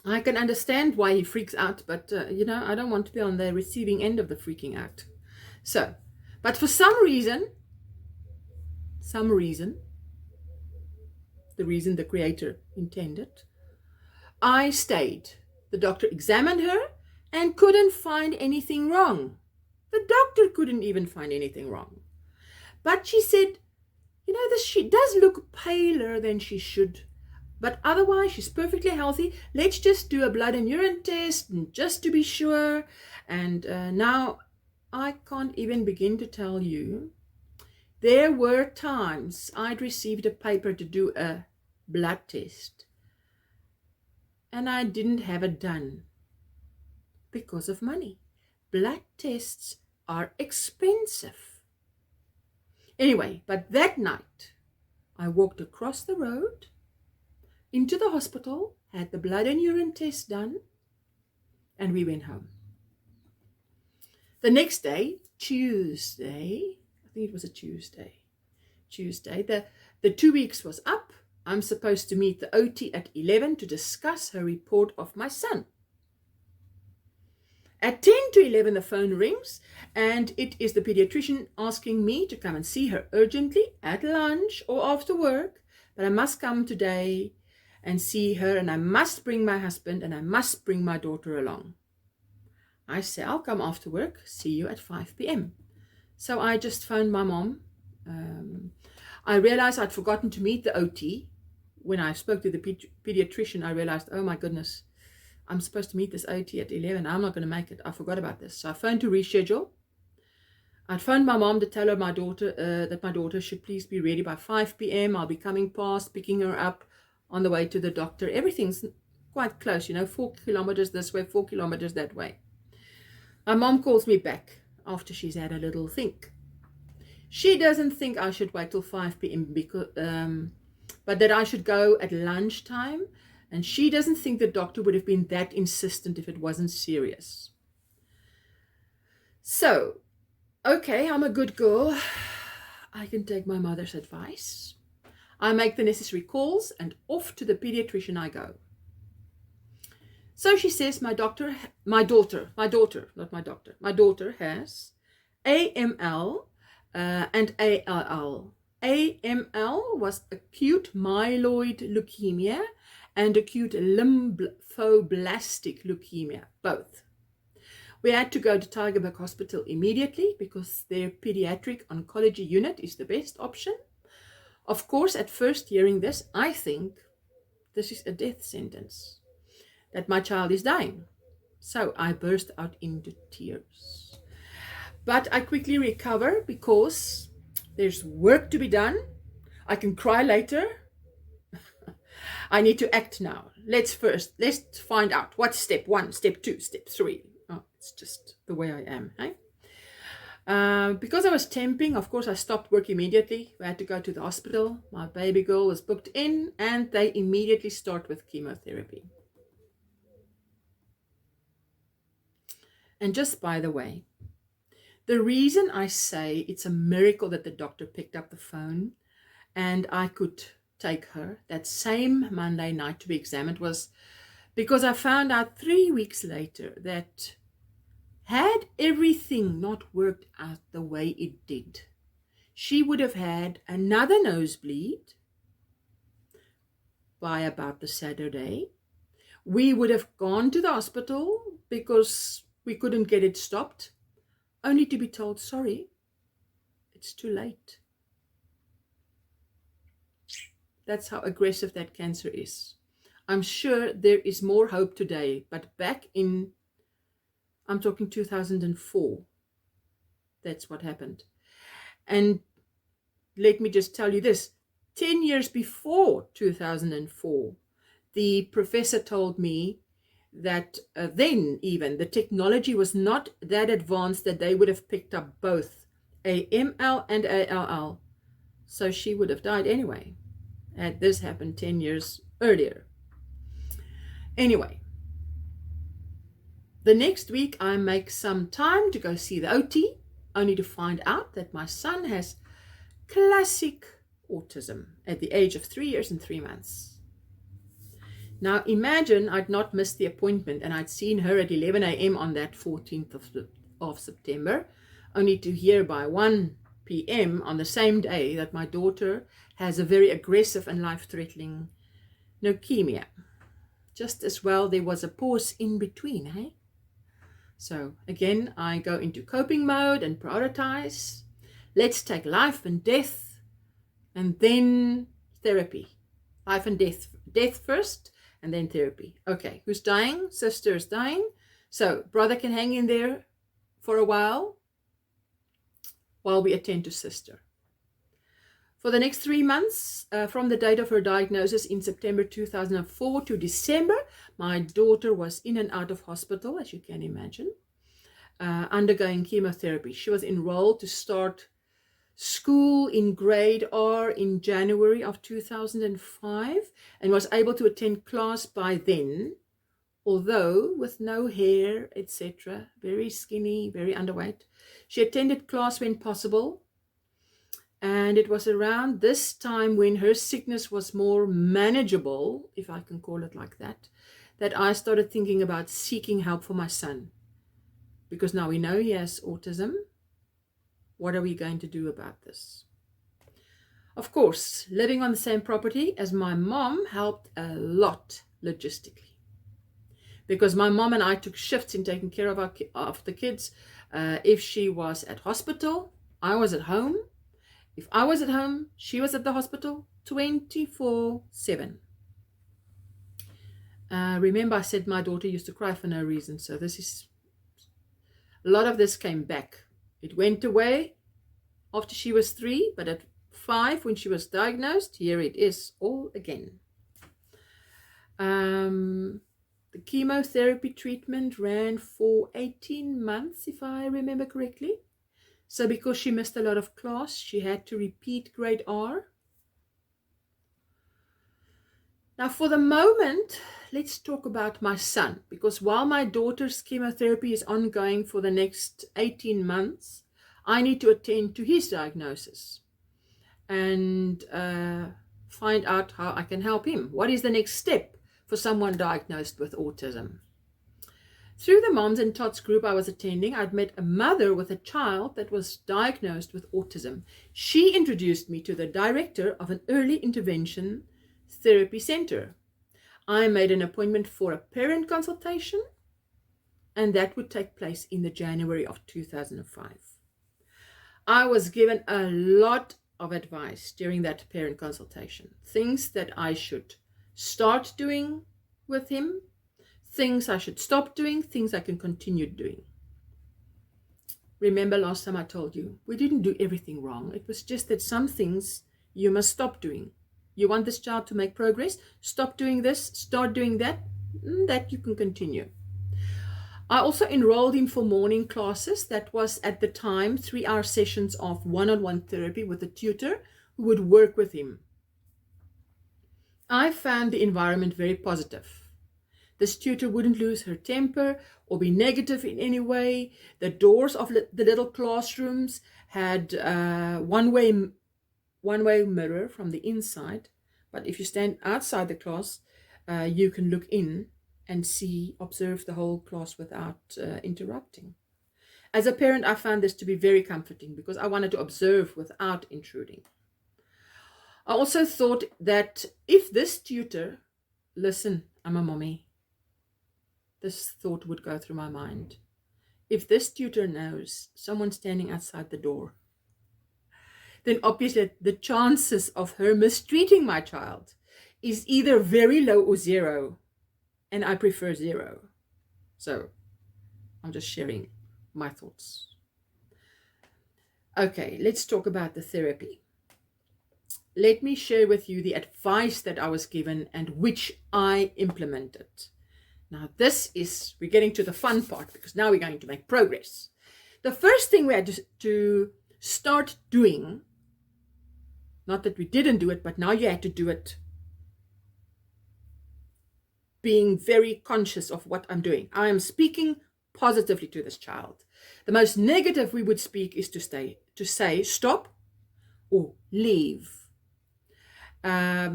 A: I can understand why he freaks out, but I don't want to be on the receiving end of the freaking out. So, but for some reason, the reason the Creator intended, I stayed. The doctor examined her and couldn't find anything wrong. The doctor couldn't even find anything wrong. But she said, she does look paler than she should, but otherwise she's perfectly healthy. Let's just do a blood and urine test, and just to be sure. And now I can't even begin to tell you. There were times I'd received a paper to do a blood test, and I didn't have it done because of money. Blood tests are expensive. Anyway, but that night, I walked across the road into the hospital, had the blood and urine test done, and we went home. The next day, Tuesday, I think it was a Tuesday, the 2 weeks was up. I'm supposed to meet the OT at 11 to discuss her report of my son. At 10 to 11, the phone rings, and it is the pediatrician asking me to come and see her urgently at lunch or after work, but I must come today and see her, and I must bring my husband, and I must bring my daughter along. I say, I'll come after work, see you at 5 p.m. So I just phoned my mom. I realized I'd forgotten to meet the OT. When I spoke to the pediatrician, I realized, oh my goodness, I'm supposed to meet this OT at 11. I'm not going to make it. I forgot about this. So I phoned to reschedule. I phoned my mom to tell her that my daughter should please be ready by 5 p.m. I'll be coming past, picking her up on the way to the doctor. Everything's quite close, 4 kilometers this way, 4 kilometers that way. My mom calls me back after she's had a little think. She doesn't think I should wait till 5 p.m. because, but that I should go at lunchtime. And she doesn't think the doctor would have been that insistent if it wasn't serious. So, okay, I'm a good girl. I can take my mother's advice. I make the necessary calls and off to the pediatrician I go. So she says my daughter has AML and ALL. AML was acute myeloid leukemia, and acute lymphoblastic leukemia, both. We had to go to Tygerberg Hospital immediately because their pediatric oncology unit is the best option. Of course, at first hearing this, I think this is a death sentence, that my child is dying. So I burst out into tears. But I quickly recover because there's work to be done. I can cry later. I need to act now. Let's find out what's step 1, step 2, step 3. Oh, it's just the way I am, eh? Because I was temping, of course, I stopped work immediately. We had to go to the hospital. My baby girl was booked in, and they immediately start with chemotherapy. And just by the way, the reason I say it's a miracle that the doctor picked up the phone and I could take her that same Monday night to be examined was because I found out 3 weeks later that had everything not worked out the way it did, she would have had another nosebleed by about the Saturday. We would have gone to the hospital because we couldn't get it stopped, only to be told, sorry, it's too late. That's how aggressive that cancer is. I'm sure there is more hope today, but back in, I'm talking 2004, that's what happened. And let me just tell you this, 10 years before 2004, the professor told me that then even the technology was not that advanced that they would have picked up both AML and ALL. So she would have died anyway, had this happened 10 years earlier. Anyway, the next week I make some time to go see the OT, only to find out that my son has classic autism at the age of 3 years and 3 months. Now imagine I'd not missed the appointment and I'd seen her at 11 a.m. on that 14th of September, only to hear by 1 p.m. on the same day that my daughter has a very aggressive and life-threatening leukemia. Just as well there was a pause in between, eh? So again, I go into coping mode and prioritize. Let's take life and death and then therapy. Life and death first, and then therapy. Okay, who's dying? Sister is dying. So brother can hang in there for a while we attend to sister. For the next 3 months, from the date of her diagnosis in September 2004 to December, my daughter was in and out of hospital, as you can imagine, undergoing chemotherapy. She was enrolled to start school in grade R in January of 2005 and was able to attend class by then, although with no hair, etc., very skinny, very underweight. She attended class when possible, and it was around this time when her sickness was more manageable, if I can call it like that, that I started thinking about seeking help for my son. Because now we know he has autism. What are we going to do about this? Of course, living on the same property as my mom helped a lot logistically. Because my mom and I took shifts in taking care of the kids. If she was at hospital, I was at home. If I was at home, she was at the hospital 24/7. Remember I said my daughter used to cry for no reason. So a lot of this came back. It went away after she was 3, but at 5 when she was diagnosed, here it is all again. The chemotherapy treatment ran for 18 months, if I remember correctly. So because she missed a lot of class, she had to repeat grade R. Now for the moment, let's talk about my son, because while my daughter's chemotherapy is ongoing for the next 18 months, I need to attend to his diagnosis and find out how I can help him. What is the next step for someone diagnosed with autism? Through the Moms and Tots group I was attending, I'd met a mother with a child that was diagnosed with autism. She introduced me to the director of an early intervention therapy center. I made an appointment for a parent consultation, and that would take place in the January of 2005. I was given a lot of advice during that parent consultation, things that I should start doing with him, things I should stop doing, things I can continue doing. Remember last time I told you, we didn't do everything wrong. It was just that some things you must stop doing. You want this child to make progress, stop doing this, start doing that, that you can continue. I also enrolled him for morning classes. That was at the time 3-hour sessions of one-on-one therapy with a tutor who would work with him. I found the environment very positive. This tutor wouldn't lose her temper or be negative in any way. The doors of the little classrooms had one-way mirror from the inside. But if you stand outside the class, you can look in and observe the whole class without interrupting. As a parent, I found this to be very comforting because I wanted to observe without intruding. I also thought that if this tutor, listen, I'm a mommy, this thought would go through my mind. If this tutor knows someone standing outside the door, then obviously the chances of her mistreating my child is either very low or zero. And I prefer zero. So I'm just sharing my thoughts. Okay, let's talk about the therapy. Let me share with you the advice that I was given and which I implemented. Now we're getting to the fun part because now we're going to make progress. The first thing we had to start doing, not that we didn't do it, but now you had to do it, being very conscious of what I'm doing. I am speaking positively to this child. The most negative we would speak is to say stop or leave. I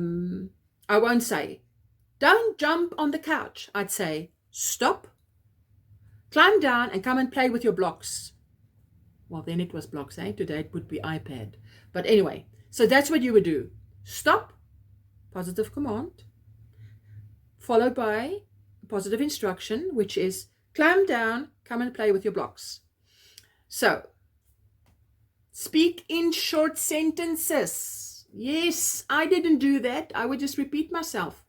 A: won't say, don't jump on the couch. I'd say, stop, climb down and come and play with your blocks. Well, then it was blocks, eh? Today it would be iPad. But anyway, so that's what you would do. Stop, positive command, followed by a positive instruction, which is climb down, come and play with your blocks. So, speak in short sentences. Yes, I didn't do that. I would just repeat myself.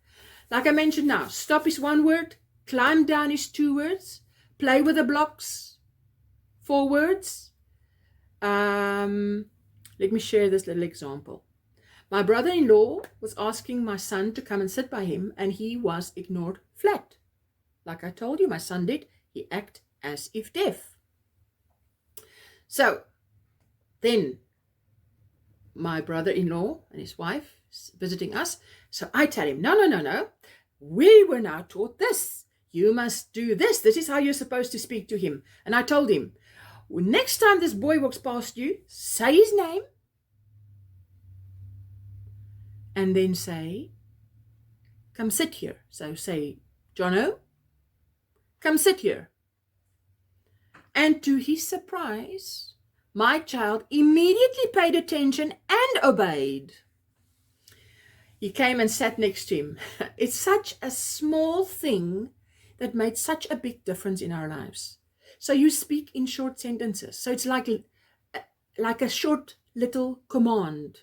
A: Like I mentioned now, stop is 1 word, climb down is 2 words, play with the blocks, 4 words. Let me share this little example. My brother-in-law was asking my son to come and sit by him, and he was ignored flat. Like I told you, my son did. He acted as if deaf. So, then my brother-in-law and his wife visiting us. So I tell him, no. We were now taught this. You must do this. This is how you're supposed to speak to him. And I told him, next time this boy walks past you, say his name. And then say, come sit here. So say, Jono, come sit here. And to his surprise, my child immediately paid attention and obeyed. He came and sat next to him. It's such a small thing that made such a big difference in our lives. So you speak in short sentences. So it's like a short little command.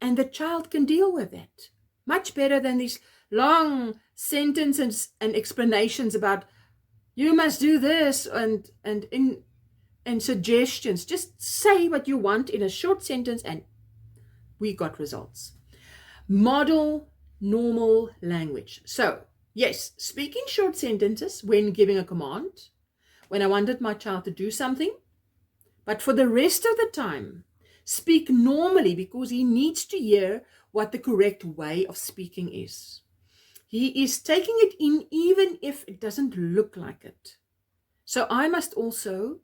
A: And the child can deal with it. Much better than these long sentences and explanations about you must do this and suggestions. Just say what you want in a short sentence and we got results. Model normal language. So, yes, speak in short sentences when giving a command, when I wanted my child to do something, but for the rest of the time, speak normally because he needs to hear what the correct way of speaking is. He is taking it in even if it doesn't look like it. So I must also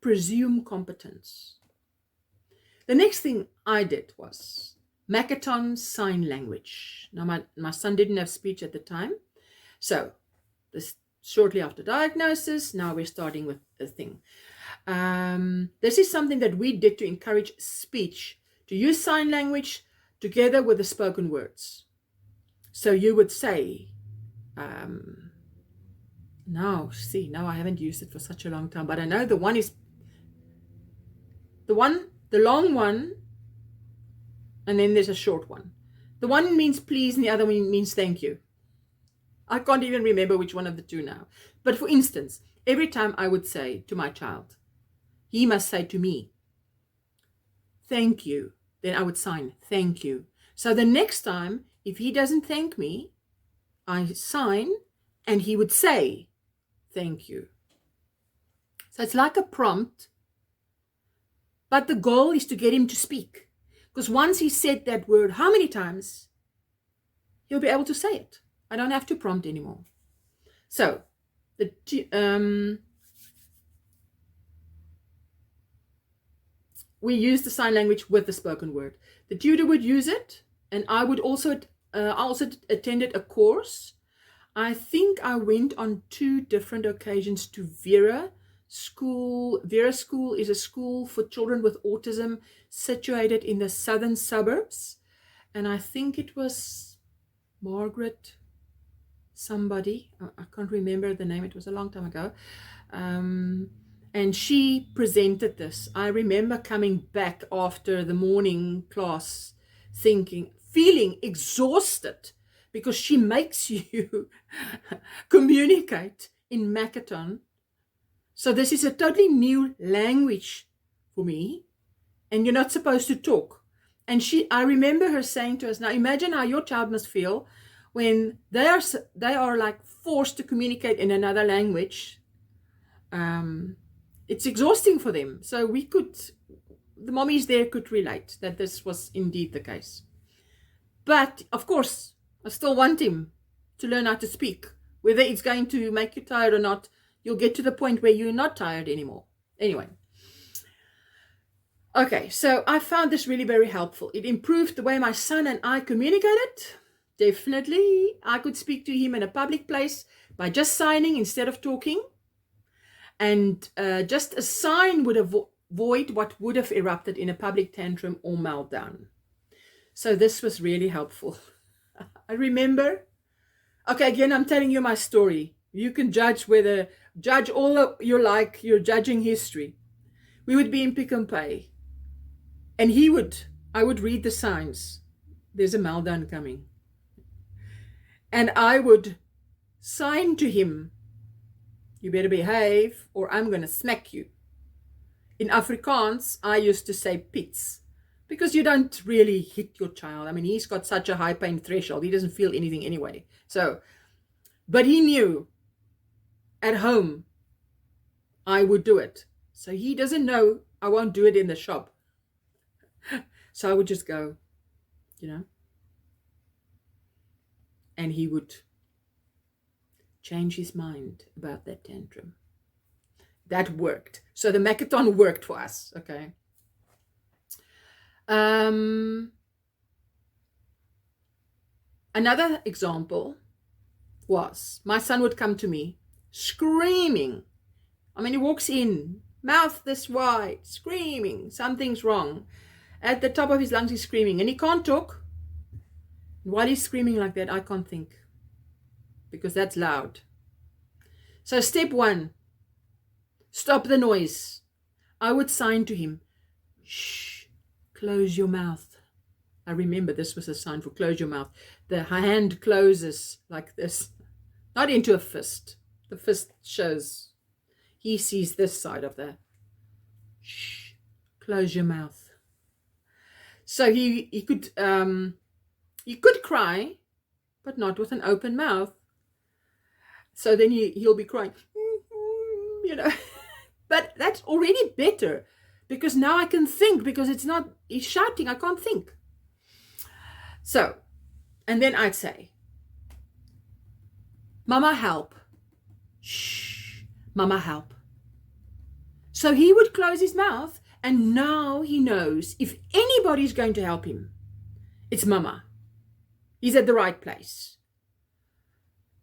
A: presume competence. The next thing I did was Makaton sign language. Now my son didn't have speech at the time. So this shortly after diagnosis, now we're starting with the thing. This is something that we did to encourage speech, to use sign language together with the spoken words. So you would say, now I haven't used it for such a long time, but I know the one is the long one, and then there's a short one. The one means please and the other one means thank you. I can't even remember which one of the two now. But for instance, every time I would say to my child, he must say to me, thank you. Then I would sign, thank you. So the next time, if he doesn't thank me, I sign and he would say, thank you. So it's like a prompt, but the goal is to get him to speak. Because once he said that word, how many times, he'll be able to say it. I don't have to prompt anymore. So, we use the sign language with the spoken word. The tutor would use it, and I would also, attended a course. I think I went on 2 different occasions to Vera School. Vera School is a school for children with autism situated in the southern suburbs. And I think it was Margaret somebody. I can't remember the name. It was a long time ago. And she presented this. I remember coming back after the morning class feeling exhausted, because she makes you communicate in Makaton. So this is a totally new language for me, and you're not supposed to talk. And I remember her saying to us, now imagine how your child must feel when they are like forced to communicate in another language. It's exhausting for them. So the mommies there could relate that this was indeed the case. But of course, I still want him to learn how to speak. Whether it's going to make you tired or not, you'll get to the point where you're not tired anymore. Anyway. Okay, so I found this really very helpful. It improved the way my son and I communicated. Definitely. I could speak to him in a public place by just signing instead of talking. And just a sign would avoid what would have erupted in a public tantrum or meltdown. So this was really helpful. I remember. Okay, again, I'm telling you my story. You can judge all you like. You're judging history. We would be in Pick and Pay. And I would read the signs. There's a meltdown coming. And I would sign to him, you better behave or I'm going to smack you. In Afrikaans, I used to say pits, because you don't really hit your child. I mean, he's got such a high pain threshold. He doesn't feel anything anyway. So, but he knew at home I would do it. So he doesn't know I won't do it in the shop. So I would just go, and he would change his mind about that tantrum. That worked. So the Makaton worked for us, okay? Another example was my son would come to me screaming. I mean, he walks in, mouth this wide, screaming, something's wrong. At the top of his lungs, he's screaming, and he can't talk. While he's screaming like that, I can't think, because that's loud. So step 1, stop the noise. I would sign to him, shh, close your mouth. I remember this was a sign for close your mouth. The hand closes like this, not into a fist. The fist shows, he sees this side of the, shh, close your mouth. So he could cry, but not with an open mouth. So then he'll be crying, But that's already better, because now I can think, because he's shouting, I can't think. So, and then I'd say, Mama, help. Shh, Mama, help. So he would close his mouth, and now he knows if anybody's going to help him, it's Mama. He's at the right place.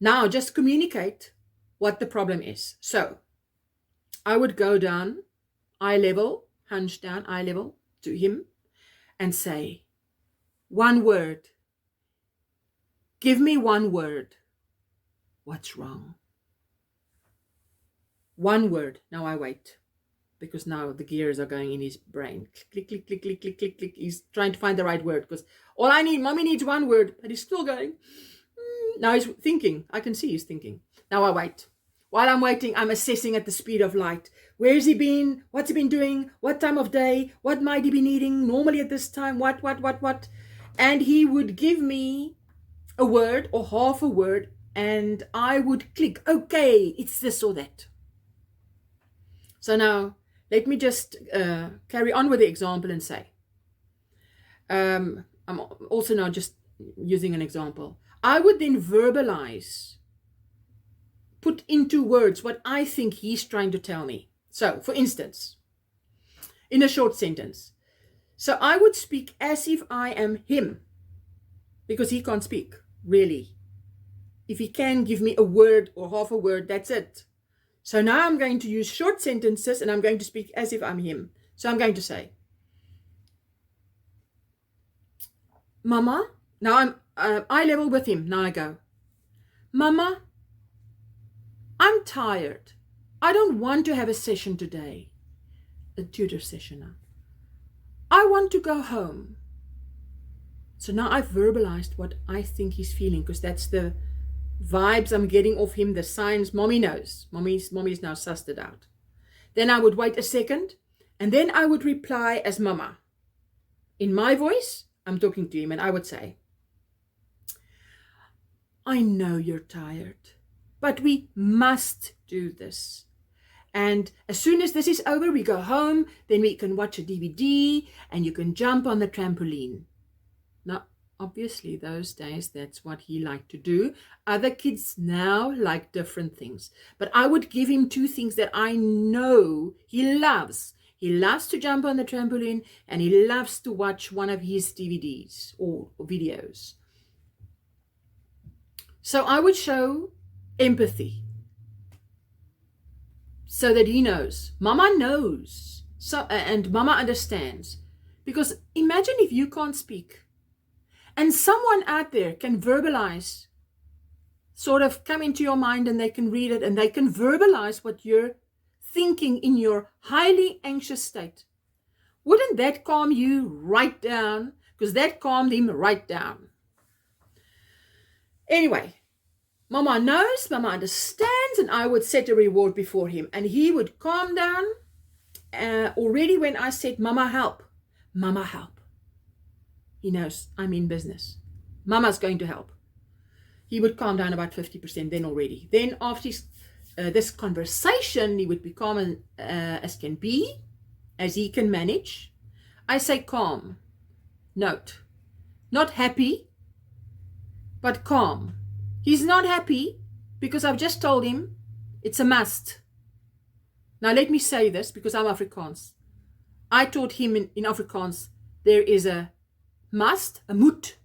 A: Now just communicate what the problem is. So I would go down, eye level, hunch down, eye level to him, and say one word. Give me one word. What's wrong? One word. Now I wait. Because now the gears are going in his brain. Click, click, click, click, click, click, click. He's trying to find the right word. Because mommy needs one word. But he's still going. Now he's thinking. I can see he's thinking. Now I wait. While I'm waiting, I'm assessing at the speed of light. Where has he been? What's he been doing? What time of day? What might he be needing? Normally at this time, what? And he would give me a word or half a word, and I would click, okay, it's this or that. So now, let me just carry on with the example and say, I'm also now just using an example. I would then verbalize, put into words what I think he's trying to tell me. So, for instance, in a short sentence, so I would speak as if I am him, because he can't speak, really. If he can give me a word or half a word, that's it. So now I'm going to use short sentences and I'm going to speak as if I'm him. So I'm going to say, Mama, now I'm eye level with him. Now I go, Mama, I'm tired. I don't want to have a session today. A tutor session now. I want to go home. So now I've verbalized what I think he's feeling, because that's the vibes I'm getting off him, the signs. Mommy knows. Mommy's now sussed it out. Then I would wait a second, and then I would reply as Mama. In my voice, I'm talking to him, and I would say, I know you're tired, but we must do this. And as soon as this is over, we go home, then we can watch a DVD, and you can jump on the trampoline. Now, obviously, those days, that's what he liked to do. Other kids now like different things. But I would give him two things that I know he loves. He loves to jump on the trampoline, and he loves to watch one of his DVDs or videos. So I would show empathy so that he knows. Mama knows. And Mama understands. Because imagine if you can't speak, and someone out there can verbalize, sort of come into your mind, and they can read it, and they can verbalize what you're thinking in your highly anxious state. Wouldn't that calm you right down? Because that calmed him right down. Anyway, Mama knows, Mama understands, and I would set a reward before him, and he would calm down already when I said, Mama, help. Mama, help. He knows I'm in business. Mama's going to help. He would calm down about 50% then already. Then after this conversation, he would be calm as can be, as he can manage. I say calm. Note, not happy, but calm. He's not happy because I've just told him it's a must. Now let me say this, because I'm Afrikaans. I taught him in Afrikaans there is a must, a moet,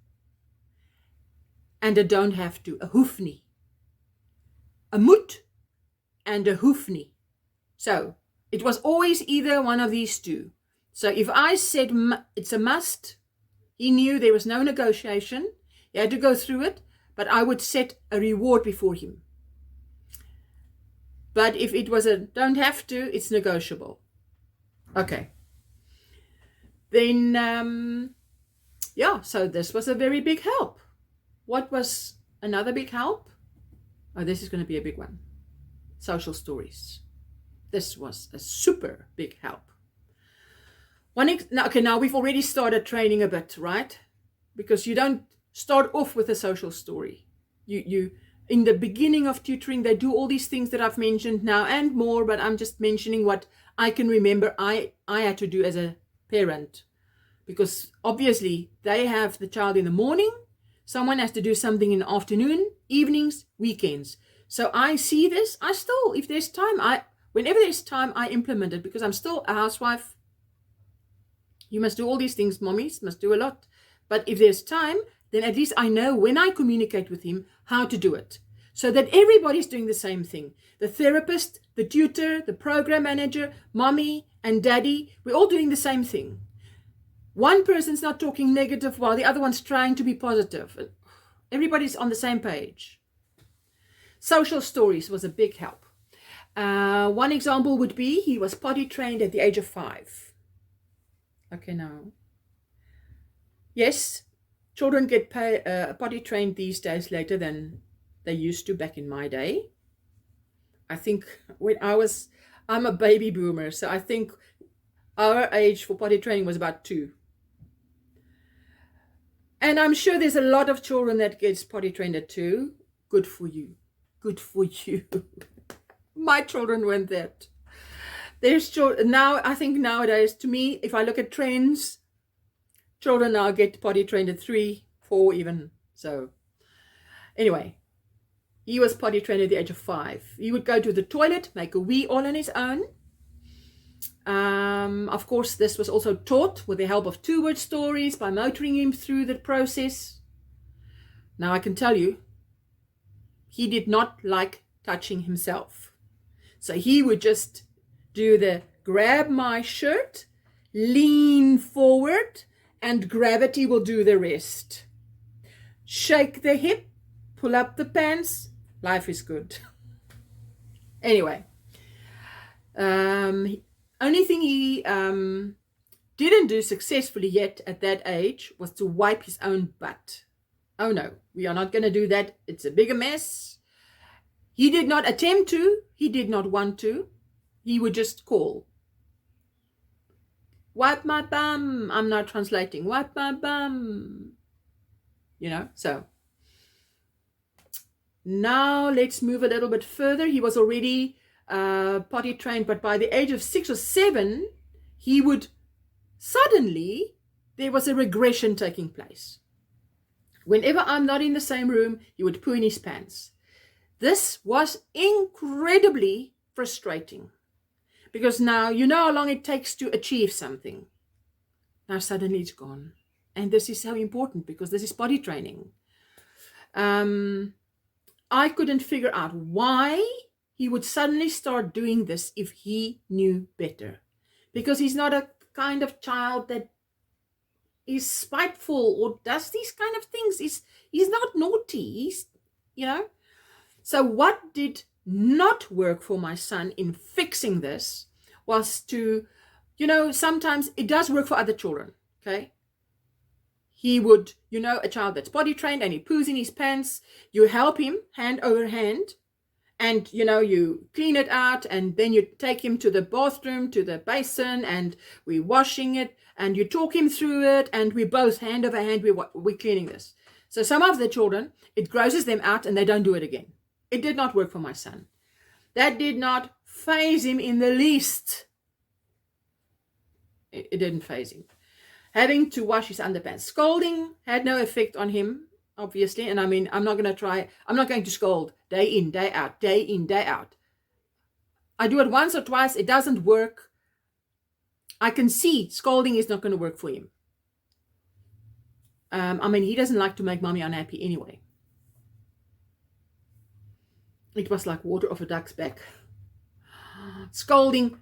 A: and a don't have to, a hoef nie. A moet and a hoef nie. So it was always either one of these two. So if I said it's a must, he knew there was no negotiation. He had to go through it, but I would set a reward before him. But if it was a don't have to, it's negotiable. Okay. Then, so this was a very big help. What was another big help? Oh, this is going to be a big one. Social stories. This was a super big help. Now we've already started training a bit, right? Because you don't start off with a social story. You in the beginning of tutoring, they do all these things that I've mentioned now and more, but I'm just mentioning what I can remember I had to do as a parent. Because obviously they have the child in the morning, someone has to do something in the afternoon, evenings, weekends. So I see this, if there's time, whenever there's time, I implement it, because I'm still a housewife. You must do all these things, mommies must do a lot. But if there's time, then at least I know when I communicate with him how to do it. So that everybody's doing the same thing. The therapist, the tutor, the program manager, mommy and daddy, we're all doing the same thing. One person's not talking negative while the other one's trying to be positive. Everybody's on the same page. Social stories was a big help. One example would be he was potty trained at the age of 5. Okay, now. Yes, children get potty trained these days later than they used to back in my day. I think when I'm a baby boomer, so I think our age for potty training was about 2. And I'm sure there's a lot of children that gets potty trained at 2. Good for you. Good for you. My children weren't that. There's children now, I think nowadays, to me, if I look at trends, children now get potty trained at 3, 4 even. So anyway, he was potty trained at the age of 5. He would go to the toilet, make a wee all on his own. Of course, this was also taught with the help of 2-word stories by motoring him through the process. Now I can tell you, he did not like touching himself. So he would just do the grab my shirt, lean forward, and gravity will do the rest. Shake the hip, pull up the pants, life is good. Anyway, only thing he didn't do successfully yet at that age was to wipe his own butt. Oh no, we are not going to do that. It's a bigger mess. He did not attempt to. He did not want to. He would just call. Wipe my bum. I'm not translating. Wipe my bum. You know, so. Now let's move a little bit further. He was already potty trained, but by the age of 6 or 7, he would suddenly, there was a regression taking place. Whenever I'm not in the same room, he would poo in his pants. This was incredibly frustrating because now you know how long it takes to achieve something. Now suddenly it's gone. And this is so important because this is potty training. I couldn't figure out why he would suddenly start doing this if he knew better. Because he's not a kind of child that is spiteful or does these kind of things. He's not naughty. He's, you know. So what did not work for my son in fixing this was to, you know, sometimes it does work for other children, okay? He would, you know, a child that's potty trained and he poos in his pants, you help him hand over hand and, you know, you clean it out and then you take him to the bathroom, to the basin and we're washing it and you talk him through it and we both hand over hand, we're cleaning this. So some of the children, it grosses them out and they don't do it again. It did not work for my son. That did not faze him in the least. It didn't faze him. Having to wash his underpants. Scolding had no effect on him, obviously. And I mean, I'm not going to scold day in, day out, day in, day out. I do it once or twice. It doesn't work. I can see scolding is not going to work for him. I mean, he doesn't like to make mommy unhappy anyway. It was like water off a duck's back. Scolding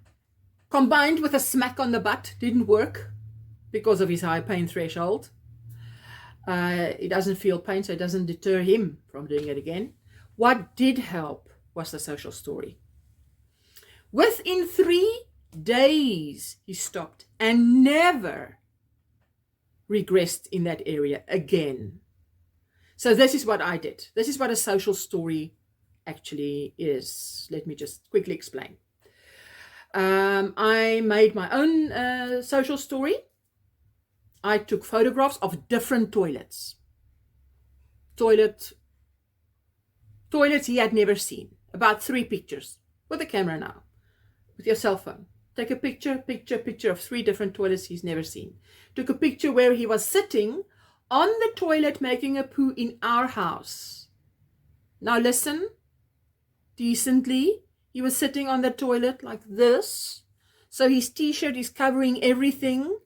A: combined with a smack on the butt didn't work because of his high pain threshold. He doesn't feel pain, so it doesn't deter him from doing it again. What did help was the social story. Within 3 days, he stopped and never regressed in that area again. So this is what I did. This is what a social story actually is. Let me just quickly explain. I made my own social story. I took photographs of different toilets. Toilets he had never seen. About 3 pictures with a camera now, with your cell phone. Take a picture of 3 different toilets he's never seen. Took a picture where he was sitting on the toilet making a poo in our house. Now listen, decently. He was sitting on the toilet like this. So his t-shirt is covering everything.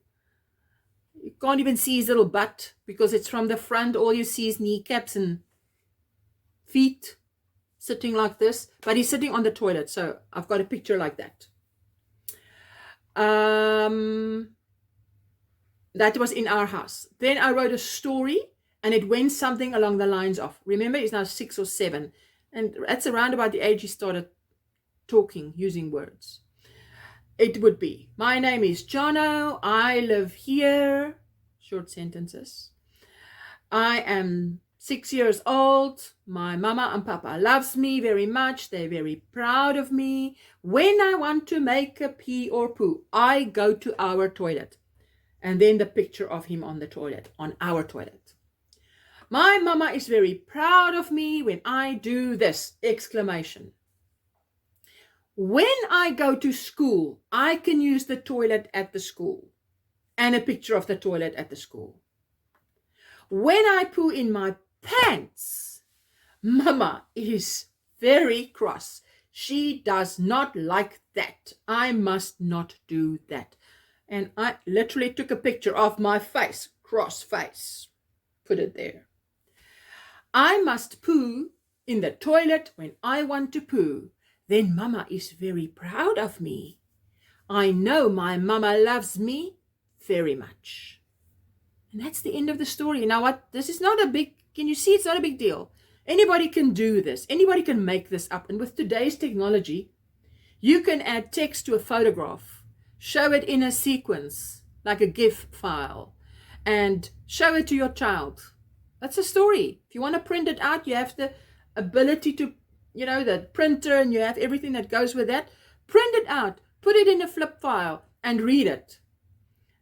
A: You can't even see his little butt because it's from the front. All you see is kneecaps and feet sitting like this. But he's sitting on the toilet. So I've got a picture like that. That was in our house. Then I wrote a story And it went something along the lines of, remember, he's now 6 or 7. And that's around about the age he started talking, using words. It would be, my name is Jono, I live here, short sentences. I am 6 years old, my mama and papa loves me very much, they're very proud of me. When I want to make a pee or poo, I go to our toilet. And then the picture of him on the toilet, on our toilet. My mama is very proud of me when I do this, exclamation. When I go to school, I can use the toilet at the school. And a picture of the toilet at the school. When I poo in my pants, Mama is very cross. She does not like that. I must not do that. And I literally took a picture of my face, cross face. Put it there. I must poo in the toilet when I want to poo. Then Mama is very proud of me. I know my Mama loves me very much. And that's the end of the story. Now what? This is not a big, can you see it's not a big deal. Anybody can do this. Anybody can make this up. And with today's technology, you can add text to a photograph, show it in a sequence, like a GIF file, and show it to your child. That's a story. If you want to print it out, you have the ability to, the printer, and you have everything that goes with that. Print it out, put it in a flip file, and read it.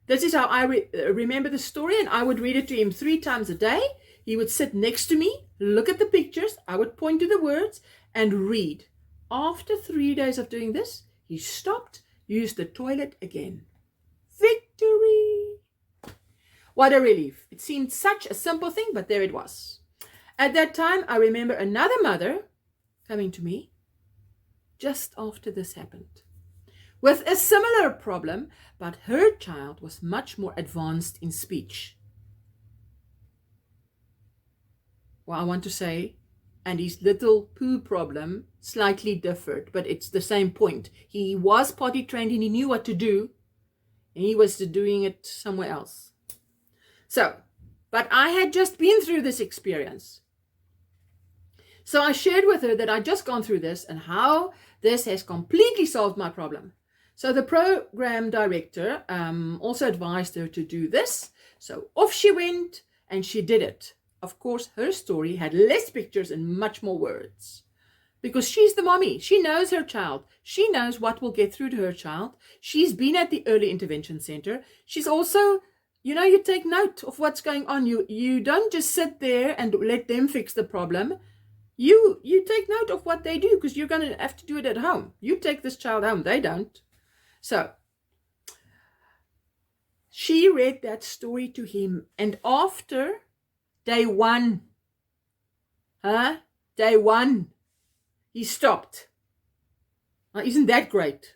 A: This is how I remember the story, and I would read it to him 3 times a day. He would sit next to me, look at the pictures, I would point to the words, and read. After 3 days of doing this, he stopped, used the toilet again. Victory! What a relief. It seemed such a simple thing, but there it was. At that time, I remember another mother coming to me just after this happened with a similar problem, but her child was much more advanced in speech. Well, I want to say, and his little poo problem slightly differed, but it's the same point. He was potty trained and he knew what to do, and he was doing it somewhere else. So, but I had just been through this experience. So I shared with her that I'd just gone through this and how this has completely solved my problem. So the program director also advised her to do this. So off she went and she did it. Of course, her story had less pictures and much more words. Because she's the mommy. She knows her child. She knows what will get through to her child. She's been at the early intervention center. She's also, you take note of what's going on. You don't just sit there and let them fix the problem. You take note of what they do, because you're going to have to do it at home. You take this child home. They don't. So she read that story to him, and after day one, he stopped. Now, isn't that great?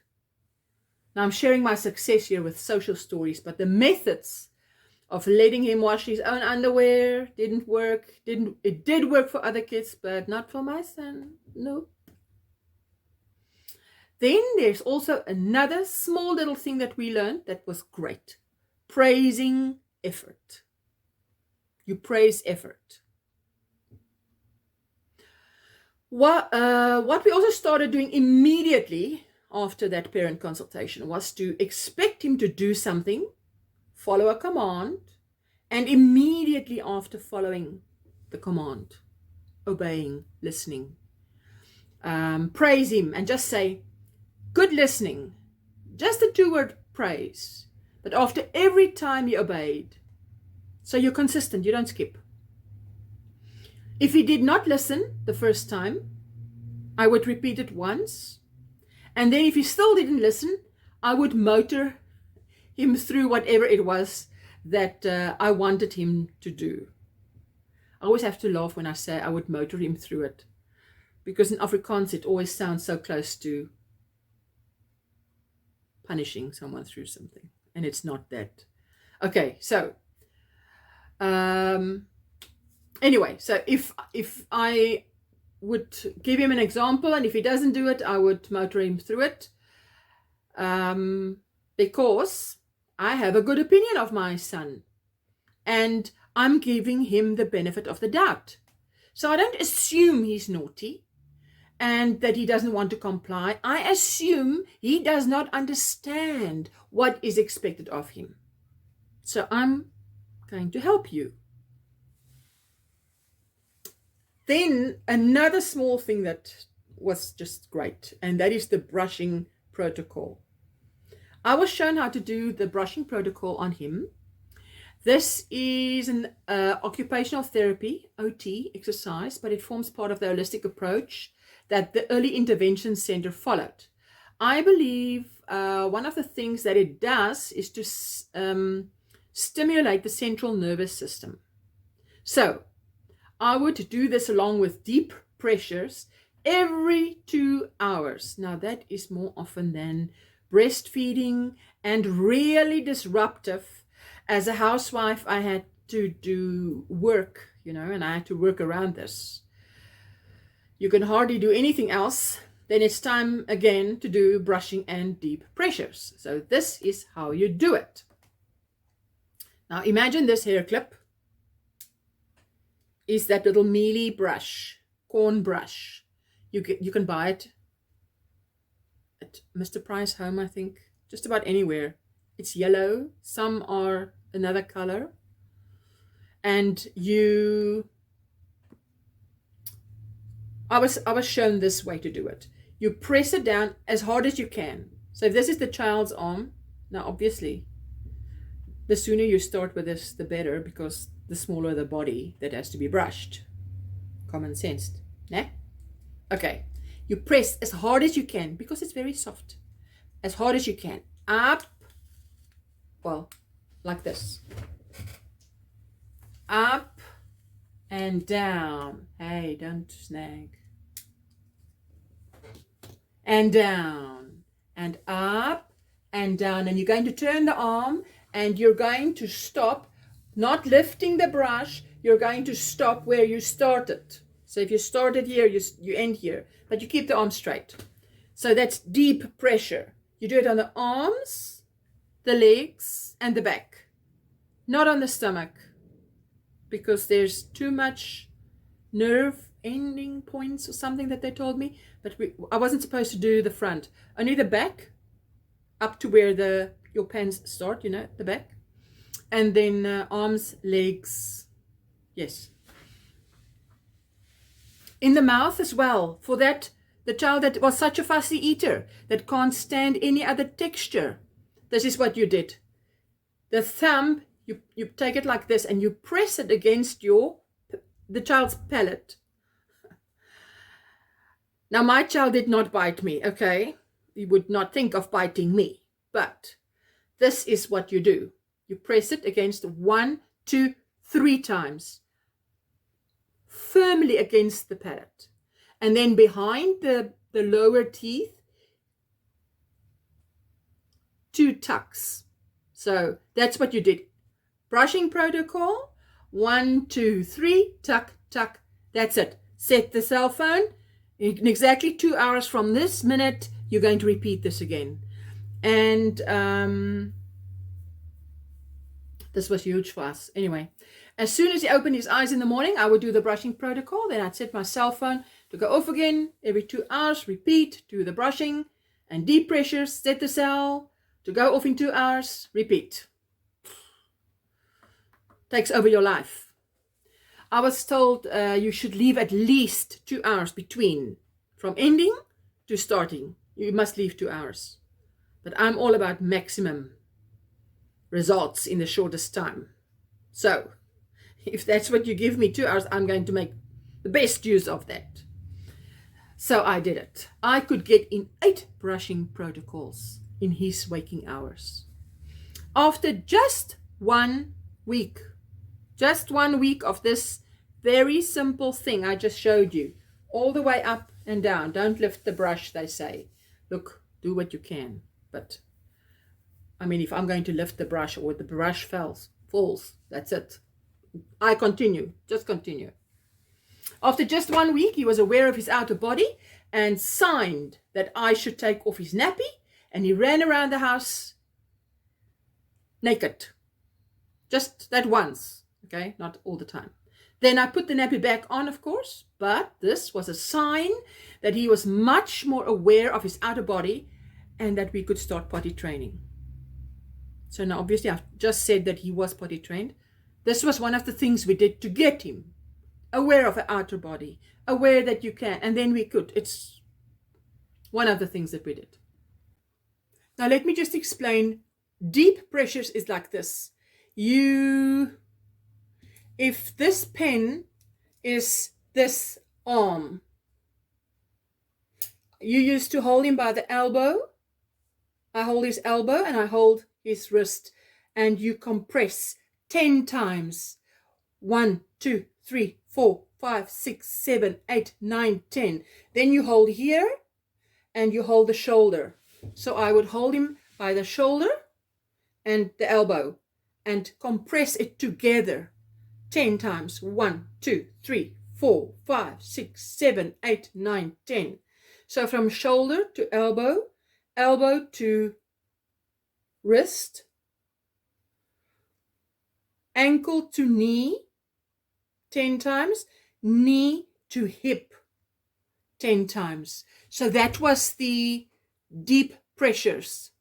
A: Now I'm sharing my success here with social stories, but the methods of letting him wash his own underwear didn't work. It did work for other kids, but not for my son. Nope. Then there's also another small little thing that we learned that was great. Praising effort. You praise effort. What we also started doing immediately after that parent consultation was to expect him to do something, follow a command, and immediately after following the command, obeying, listening, praise him and just say, good listening. Just a 2-word praise. But after every time he obeyed. So you're consistent. You don't skip. If he did not listen the first time, I would repeat it once. And then if he still didn't listen, I would motor him through whatever it was that I wanted him to do. I always have to laugh when I say I would motor him through it. Because in Afrikaans, it always sounds so close to punishing someone through something, and it's not that. Okay, so anyway, so if I would give him an example, and if he doesn't do it, I would motor him through it, because I have a good opinion of my son, and I'm giving him the benefit of the doubt. So I don't assume he's naughty and that he doesn't want to comply. I assume he does not understand what is expected of him. So I'm going to help you. Then another small thing that was just great, and that is the brushing protocol. I was shown how to do the brushing protocol on him. This is an occupational therapy, OT, exercise, but it forms part of the holistic approach that the Early Intervention Center followed. I believe one of the things that it does is to stimulate the central nervous system. So I would do this along with deep pressures every 2 hours. Now that is more often than breastfeeding and really disruptive. As a housewife, I had to do work, and I had to work around this. You can hardly do anything else. Then it's time again to do brushing and deep pressures. So this is how you do it. Now imagine this hair clip is that little mealy brush, corn brush. You can buy it at Mr. Price Home, I think, just about anywhere. It's yellow. Some are another color. And I was shown this way to do it. You press it down as hard as you can. So if this is the child's arm, now obviously, the sooner you start with this, the better, because the smaller the body that has to be brushed. Common sense, né? Okay, you press as hard as you can because it's very soft. As hard as you can. Up, well, like this. Up and down. Hey, don't snag. And down. And up and down. And you're going to turn the arm and you're going to stop, not lifting the brush. You're going to stop where you started. So if you started here, you end here. But you keep the arm straight. So that's deep pressure. You do it on the arms, the legs, and the back. Not on the stomach. Because there's too much nerve ending points or something that they told me. But I wasn't supposed to do the front. Only the back, up to where your pants start, the back. And then arms, legs. Yes. In the mouth as well. For that, the child that was such a fussy eater that can't stand any other texture. This is what you did. The thumb, you take it like this and you press it against the child's palate. Now, my child did not bite me, okay? He would not think of biting me. But this is what you do. You press it against 1, 2, 3 times. Firmly against the palate. And then behind the lower teeth, 2 tucks. So that's what you did. Brushing protocol, 1, 2, 3, tuck, tuck. That's it. Set the cell phone. In exactly 2 hours from this minute, you're going to repeat this again. And this was huge for us. Anyway, as soon as he opened his eyes in the morning, I would do the brushing protocol. Then I'd set my cell phone to go off again. Every 2 hours, repeat, do the brushing and deep pressures, set the cell to go off in 2 hours, repeat. Takes over your life. I was told you should leave at least 2 hours between. From ending to starting, you must leave 2 hours. But I'm all about maximum results in the shortest time. So, if that's what you give me, 2 hours, I'm going to make the best use of that. So I did it. I could get in 8 brushing protocols in his waking hours. After just 1 week. Just 1 week of this very simple thing I just showed you. All the way up and down. Don't lift the brush, they say. Look, do what you can. But, I mean, if I'm going to lift the brush or the brush falls, that's it. I continue. Just continue. After just 1 week, he was aware of his outer body and signed that I should take off his nappy. And he ran around the house naked. Just that once. Okay, not all the time. Then I put the nappy back on, of course, but this was a sign that he was much more aware of his outer body and that we could start potty training. So now, obviously, I've just said that he was potty trained. This was one of the things we did to get him aware of the outer body, aware that you can, and then we could. It's one of the things that we did. Now, let me just explain. Deep pressures is like this. If this pen is this arm, you used to hold him by the elbow. I hold his elbow and I hold his wrist, and you compress 10 times. 1, 2, 3, 4, 5, 6, 7, 8, 9, 10. Then you hold here and you hold the shoulder. So I would hold him by the shoulder and the elbow and compress it together 10 times. 1, 2, 3, 4, 5, 6, 7, 8, 9, 10. So from shoulder to elbow, elbow to wrist, ankle to knee 10 times, knee to hip 10 times. So that was the deep pressures.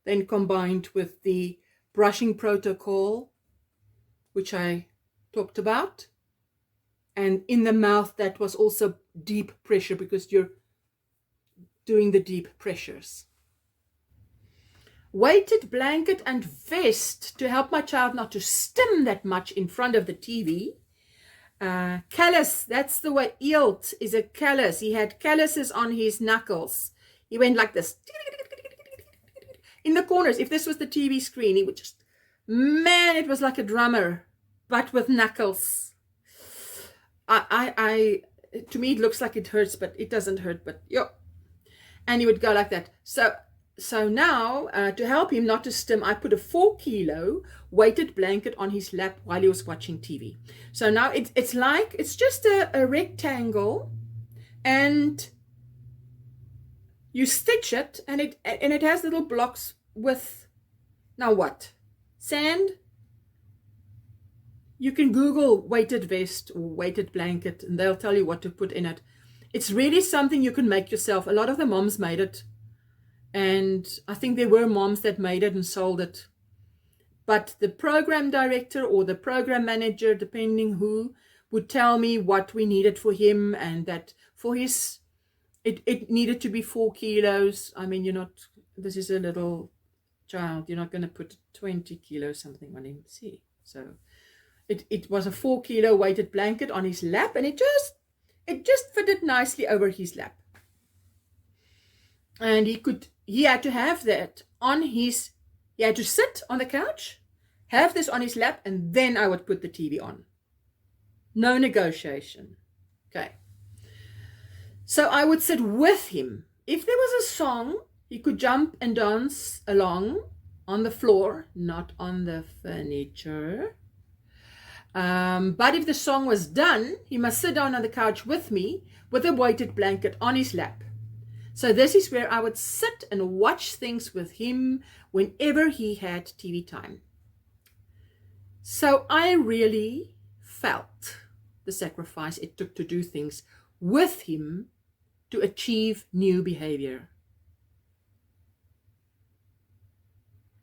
A: Then combined with the brushing protocol, which I talked about. And in the mouth, that was also deep pressure because you're doing the deep pressures. Weighted blanket and vest to help my child not to stim that much in front of the TV. Callus, that's the way. Eelt is a callus. He had calluses on his knuckles. He went like this. In the corners. If this was the TV screen, he would just, man, it was like a drummer, but with knuckles. To me, it looks like it hurts, but it doesn't hurt, but yo. And he would go like that. So now, to help him not to stim, I put a 4-kilo weighted blanket on his lap while he was watching TV. So now it's just a rectangle, and you stitch it, and it has little blocks with, now what? Sand? You can Google weighted vest or weighted blanket, and they'll tell you what to put in it. It's really something you can make yourself. A lot of the moms made it. And I think there were moms that made it and sold it. But the program director or the program manager, depending who, would tell me what we needed for him, and that for his, it needed to be 4 kilos. I mean, this is a little child. You're not going to put 20 kilos something on him. See? So it was a 4-kilo weighted blanket on his lap, and it just fitted nicely over his lap. And he had to have that on his, he had to sit on the couch, have this on his lap, and then I would put the TV on. No negotiation. Okay. So I would sit with him. If there was a song, he could jump and dance along on the floor, not on the furniture. But if the song was done, he must sit down on the couch with me with a weighted blanket on his lap. So this is where I would sit and watch things with him whenever he had TV time. So I really felt the sacrifice it took to do things with him to achieve new behavior.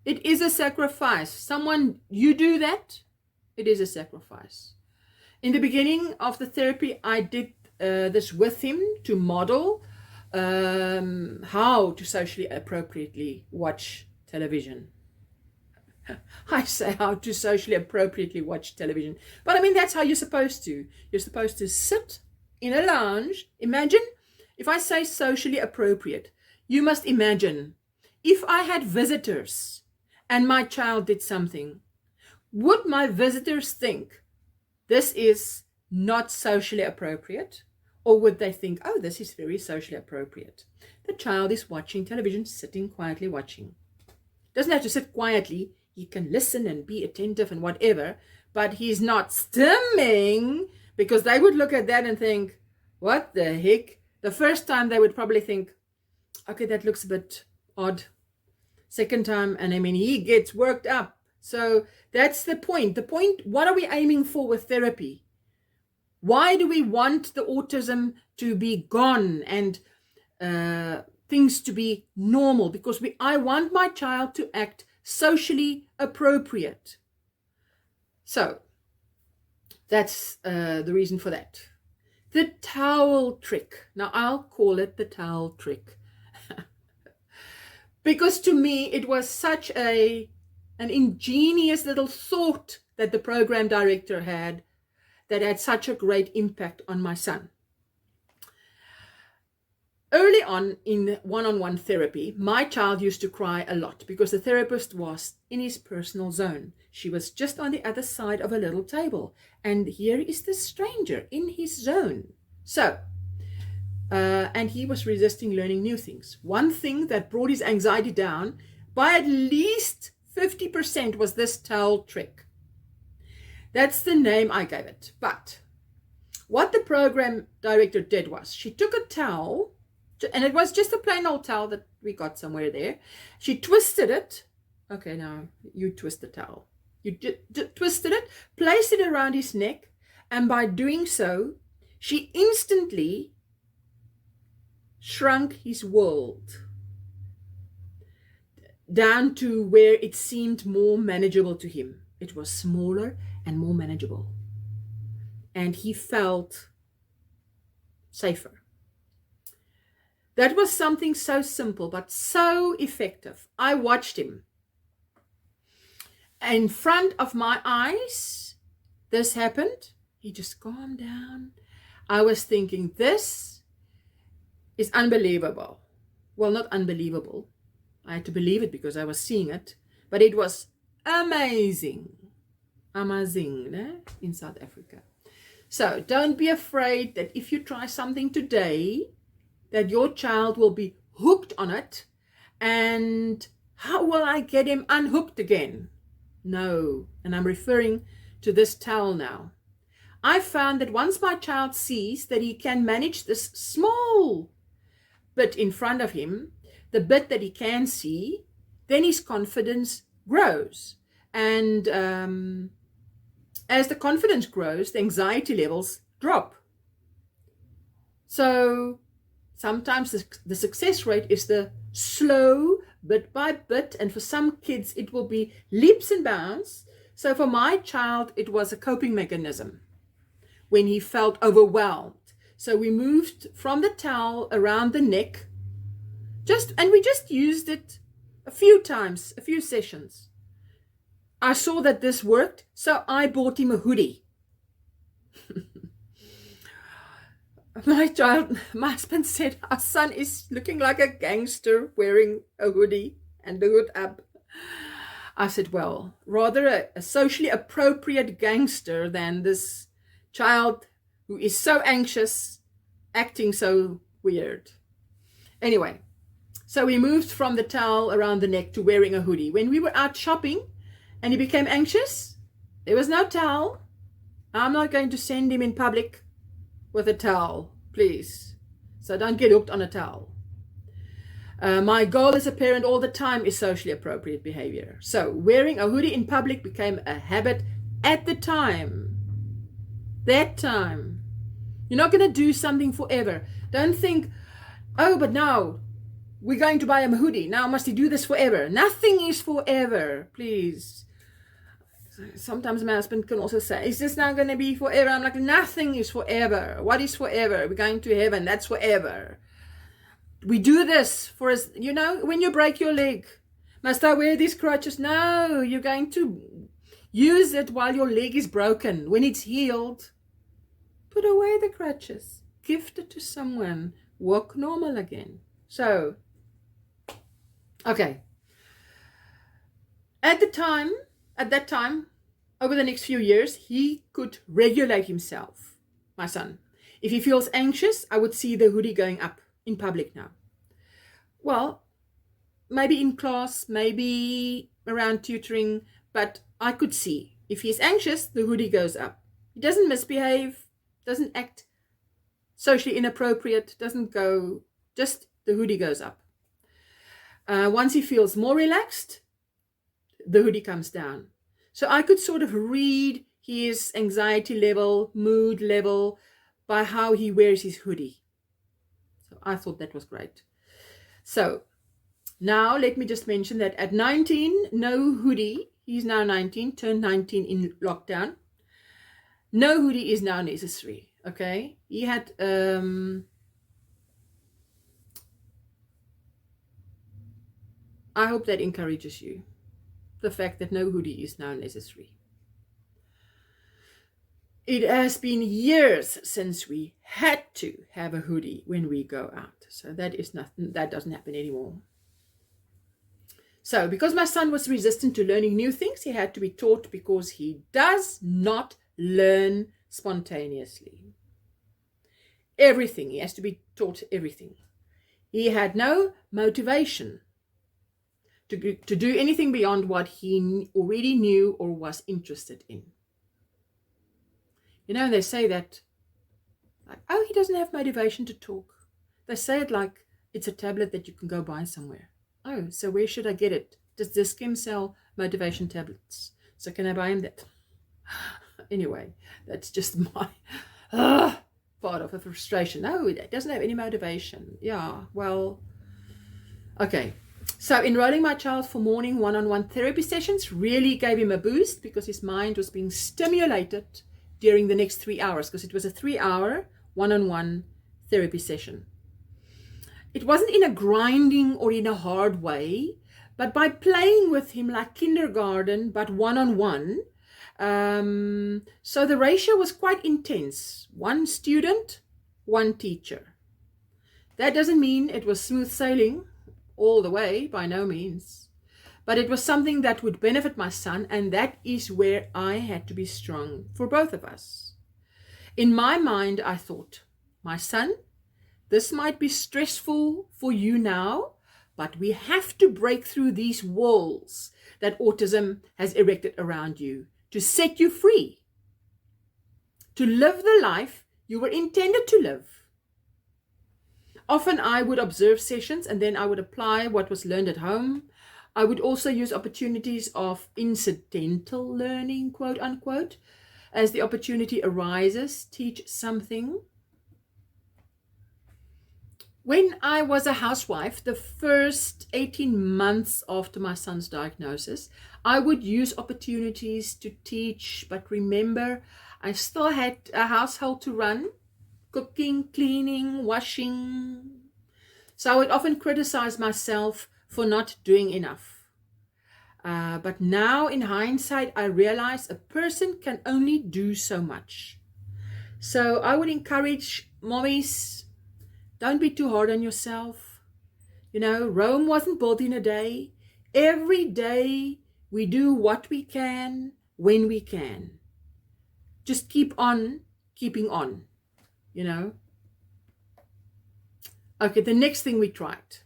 A: It is a sacrifice. You do that, it is a sacrifice. In the beginning of the therapy, I did this with him to model how to socially appropriately watch television. I say how to socially appropriately watch television. But I mean, that's how you're supposed to. You're supposed to sit in a lounge. Imagine, if I say socially appropriate, you must imagine, if I had visitors and my child did something, would my visitors think this is not socially appropriate? Or would they think, oh, this is very socially appropriate? The child is watching television, sitting quietly watching. Doesn't have to sit quietly. He can listen and be attentive and whatever, but he's not stimming, because they would look at that and think, what the heck? The first time they would probably think, okay, that looks a bit odd. Second time, and I mean, he gets worked up. So that's the point. The point, what are we aiming for with therapy? Why do we want the autism to be gone and things to be normal? Because I want my child to act socially appropriate. So that's the reason for that. The towel trick. Now I'll call it the towel trick. Because to me it was such an ingenious little thought that the program director had that had such a great impact on my son. Early on in one-on-one therapy, my child used to cry a lot because the therapist was in his personal zone. She was just on the other side of a little table, and here is the stranger in his zone. So, and he was resisting learning new things. One thing that brought his anxiety down by at least 50% was this towel trick. That's the name I gave it. But what the program director did was she took a towel, and it was just a plain old towel that we got somewhere there. She twisted it. Okay, now you twist the towel. You twisted it, placed it around his neck, and by doing so, she instantly shrunk his world down to where it seemed more manageable to him. It was smaller and more manageable. And he felt safer. That was something so simple, but so effective. I watched him. In front of my eyes, this happened. He just calmed down. I was thinking, this is unbelievable. Well, not unbelievable. I had to believe it because I was seeing it. But it was amazing. Amazing, né? In South Africa. So don't be afraid that if you try something today, that your child will be hooked on it. And how will I get him unhooked again? No. And I'm referring to this towel now. I found that once my child sees that he can manage this small bit in front of him, the bit that he can see, then his confidence grows. And as the confidence grows, the anxiety levels drop. So sometimes the success rate is the slow, bit by bit, and for some kids it will be leaps and bounds. So for my child, it was a coping mechanism when he felt overwhelmed. So we moved from the towel around the neck, and we just used it a few times, a few sessions. I saw that this worked, so I bought him a hoodie. My husband said, our son is looking like a gangster wearing a hoodie and the hood up. I said, well, rather a socially appropriate gangster than this child who is so anxious, acting so weird. Anyway, so we moved from the towel around the neck to wearing a hoodie. When we were out shopping and he became anxious, there was no towel. I'm not going to send him in public with a towel, please. So don't get hooked on a towel. My goal as a parent all the time is socially appropriate behavior. So wearing a hoodie in public became a habit at the time. That time. You're not going to do something forever. Don't think, oh, but now we're going to buy him a hoodie. Now must he do this forever? Nothing is forever, please. Sometimes my husband can also say, is this now going to be forever? I'm like, nothing is forever. What is forever? We're going to heaven. That's forever. We do this for us, when you break your leg. Must I wear these crutches? No, you're going to use it while your leg is broken. When it's healed, put away the crutches. Gift it to someone. Walk normal again. So, okay. At that time, over the next few years, he could regulate himself, my son. If he feels anxious, I would see the hoodie going up in public now. Well, maybe in class, maybe around tutoring, but I could see. If he's anxious, the hoodie goes up. He doesn't misbehave, doesn't act socially inappropriate, doesn't go, just the hoodie goes up. Once he feels more relaxed, the hoodie comes down. So I could sort of read his anxiety level, mood level, by how he wears his hoodie. So I thought that was great. So now let me just mention that at 19, no hoodie. He's now 19, turned 19 in lockdown. No hoodie is now necessary. Okay, he had I hope that encourages you, the fact that no hoodie is now necessary. It has been years since we had to have a hoodie when we go out. So that is nothing, that doesn't happen anymore. So because my son was resistant to learning new things, he had to be taught, because he does not learn spontaneously. Everything, he has to be taught everything. He had no motivation to do anything beyond what he already knew or was interested in. You know, they say that, like, oh, he doesn't have motivation to talk. They say it like it's a tablet that you can go buy somewhere. Oh, so where should I get it? Does the Skim sell motivation tablets? So can I buy him that? Anyway, that's just my part of a frustration. No, it doesn't have any motivation. Yeah, well, okay. So enrolling my child for morning one-on-one therapy sessions really gave him a boost, because his mind was being stimulated during the next 3 hours, because it was a 3-hour one-on-one therapy session. It wasn't in a grinding or in a hard way, but by playing with him like kindergarten, but one-on-one. So the ratio was quite intense. 1 student, 1 teacher. That doesn't mean it was smooth sailing all the way, by no means. But it was something that would benefit my son, and that is where I had to be strong for both of us. In my mind, I thought, my son, this might be stressful for you now, but we have to break through these walls that autism has erected around you to set you free, to live the life you were intended to live. Often I would observe sessions, and then I would apply what was learned at home. I would also use opportunities of incidental learning, quote unquote, as the opportunity arises, teach something. When I was a housewife, the first 18 months after my son's diagnosis, I would use opportunities to teach, but remember, I still had a household to run, cooking, cleaning, washing. So I would often criticize myself for not doing enough. But now in hindsight, I realize a person can only do so much. So I would encourage mommies, don't be too hard on yourself. You know, Rome wasn't built in a day. Every day we do what we can when we can. Just keep on keeping on, you know. Okay, the next thing we tried.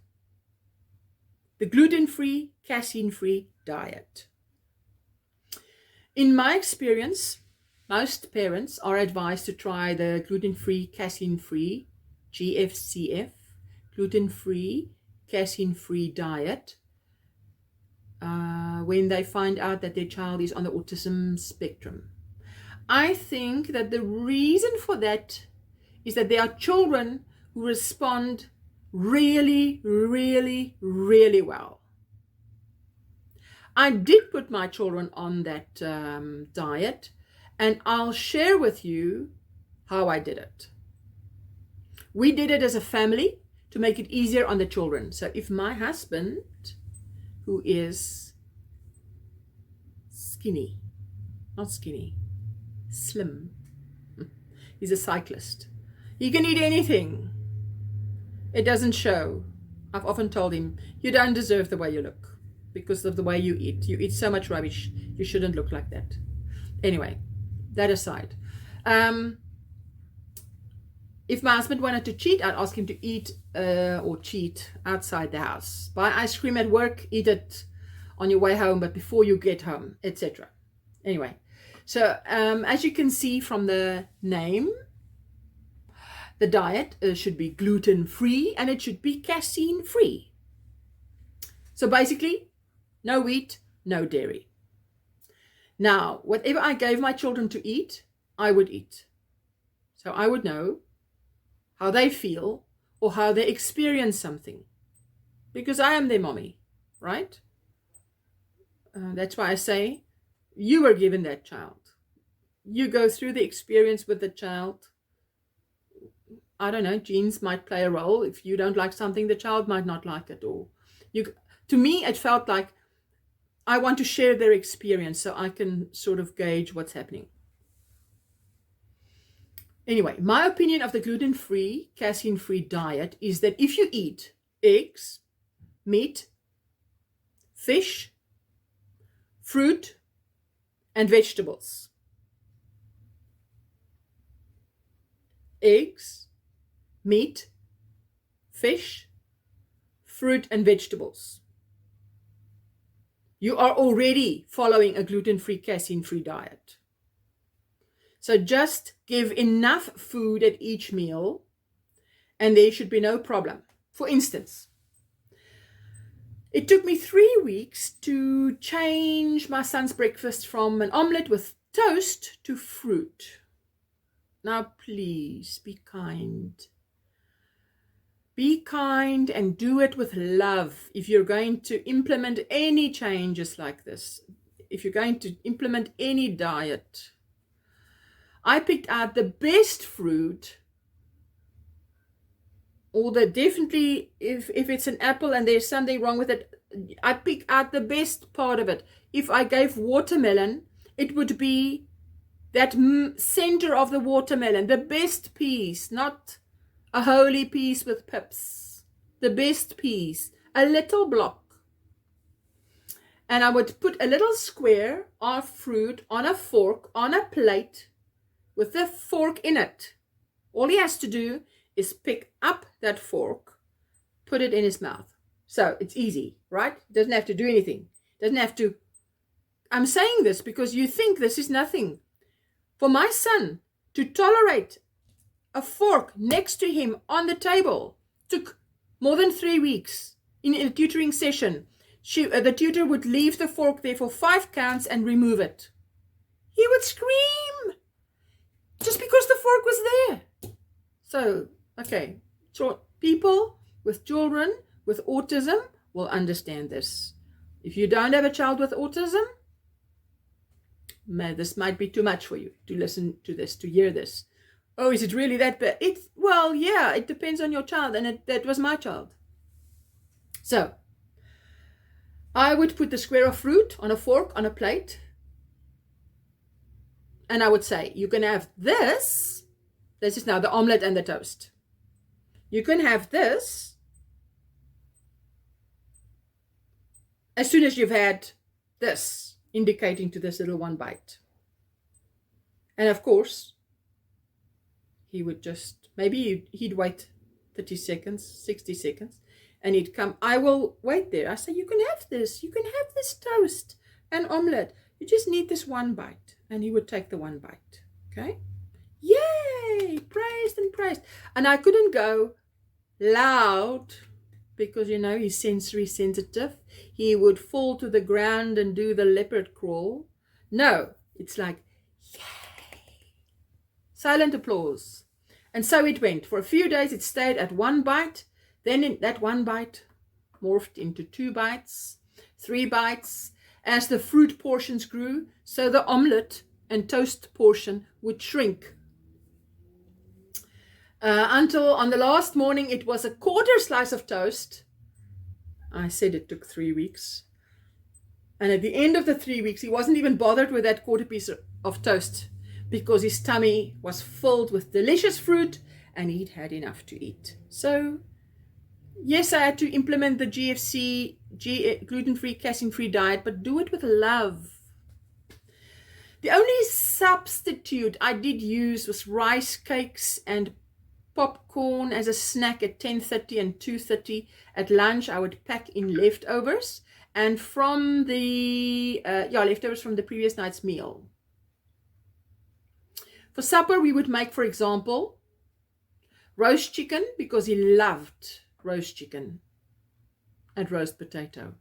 A: The gluten-free, casein-free diet. In my experience, most parents are advised to try the gluten-free, casein-free, GFCF, gluten-free, casein-free diet when they find out that their child is on the autism spectrum. I think that the reason for that is that there are children who respond really, really, really well. I did put my children on that diet, and I'll share with you how I did it. We did it as a family to make it easier on the children. So if my husband, who is skinny, not skinny, slim, he's a cyclist, he can eat anything. It doesn't show. I've often told him, you don't deserve the way you look because of the way you eat. You eat so much rubbish. You shouldn't look like that. Anyway, that aside. If my husband wanted to cheat, I'd ask him to eat or cheat outside the house. Buy ice cream at work, eat it on your way home, but before you get home, etc. Anyway, so as you can see from the name, the diet should be gluten-free and it should be casein-free. So basically, no wheat, no dairy. Now, whatever I gave my children to eat, I would eat. So I would know how they feel or how they experience something, because I am their mommy, right? That's why I say you were given that child. You go through the experience with the child. I don't know, genes might play a role. If you don't like something, the child might not like it. Or to me, it felt like I want to share their experience so I can sort of gauge what's happening. Anyway, my opinion of the gluten-free, casein-free diet is that if you eat eggs, meat, fish, fruit, and vegetables, eggs, meat, fish, fruit, and vegetables, you are already following a gluten-free, casein-free diet. So just give enough food at each meal and there should be no problem. For instance, it took me 3 weeks to change my son's breakfast from an omelette with toast to fruit. Now, please be kind. Be kind and do it with love. If you're going to implement any changes like this, if you're going to implement any diet, I picked out the best fruit, or definitely if it's an apple and there's something wrong with it, I pick out the best part of it. If I gave watermelon, it would be that center of the watermelon, the best piece, not a holy piece with pips, the best piece, a little block. And I would put a little square of fruit on a fork, on a plate, with the fork in it. All he has to do is pick up that fork, put it in his mouth. So it's easy, right? He doesn't have to do anything. Doesn't have to. I'm saying this because you think this is nothing. For my son to tolerate a fork next to him on the table took more than 3 weeks. In a tutoring session, the tutor would leave the fork there for 5 counts and remove it. He would scream just because the fork was there. So, okay, so people with children with autism will understand this. If you don't have a child with autism, this might be too much for you to listen to this, to hear this. Oh, is it really that bad? Well, yeah, it depends on your child, and that was my child. So, I would put the square of fruit on a fork, on a plate, and I would say, you can have this. This is now the omelette and the toast. You can have this as soon as you've had this, indicating to this little one bite. And of course, he would just, maybe he'd wait 30 seconds, 60 seconds, and he'd come. I will wait there. I say, you can have this. You can have this toast and omelette. You just need this one bite. And he would take the one bite. Okay? Yay! Praised and praised. And I couldn't go loud because, he's sensory sensitive. He would fall to the ground and do the leopard crawl. No, it's like, yay! Silent applause. And so it went. For a few days, it stayed at one bite. Then that one bite morphed into 2 bites, 3 bites. As the fruit portions grew, so the omelette and toast portion would shrink. Until on the last morning, it was a 1/4 slice of toast. I said it took 3 weeks. And at the end of the 3 weeks, he wasn't even bothered with that 1/4 piece of toast because his tummy was filled with delicious fruit and he'd had enough to eat. So, yes, I had to implement the GFC, gluten-free, casein-free diet, but do it with love. The only substitute I did use was rice cakes and popcorn as a snack at 10:30 and 2:30. At lunch, I would pack in leftovers and from the leftovers from the previous night's meal. For supper, we would make, for example, roast chicken because he loved roast chicken and roast potato.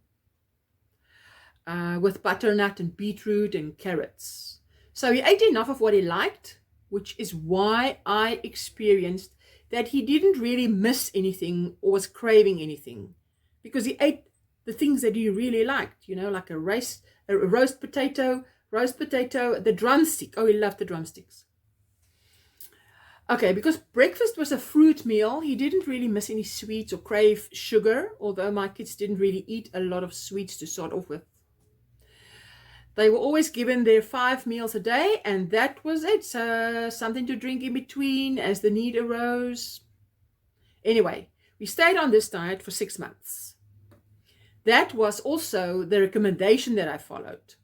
A: with butternut and beetroot and carrots. So he ate enough of what he liked, which is why I experienced that he didn't really miss anything or was craving anything, because he ate the things that he really liked, like a roast potato, the drumstick. Oh, he loved the drumsticks. Okay, because breakfast was a fruit meal, he didn't really miss any sweets or crave sugar, although my kids didn't really eat a lot of sweets to start off with. They were always given their 5 meals a day, and that was it. So something to drink in between as the need arose. Anyway, we stayed on this diet for 6 months. That was also the recommendation that I followed.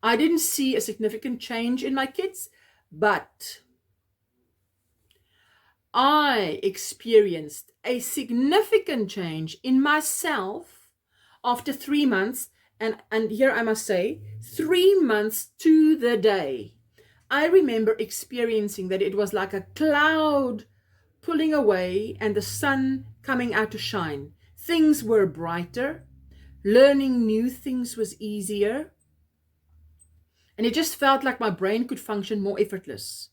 A: I didn't see a significant change in my kids, but I experienced a significant change in myself after 3 months. And here I must say, 3 months to the day. I remember experiencing that it was like a cloud pulling away and the sun coming out to shine. Things were brighter. Learning new things was easier. And it just felt like my brain could function more effortless.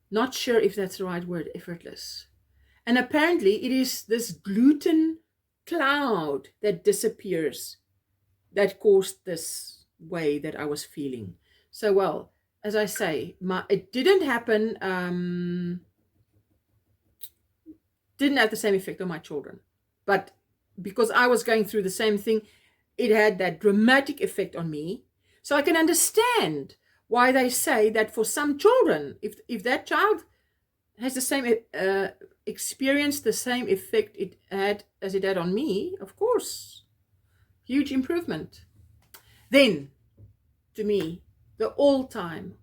A: Not sure if that's the right word, effortless. And apparently it is this gluten cloud that disappears that caused this way that I was feeling. So, well, as I say, it didn't happen, didn't have the same effect on my children. But because I was going through the same thing, it had that dramatic effect on me. So I can understand why they say that for some children, if that child has the same experience, the same effect it had as it had on me, of course, huge improvement. Then, to me, the all-time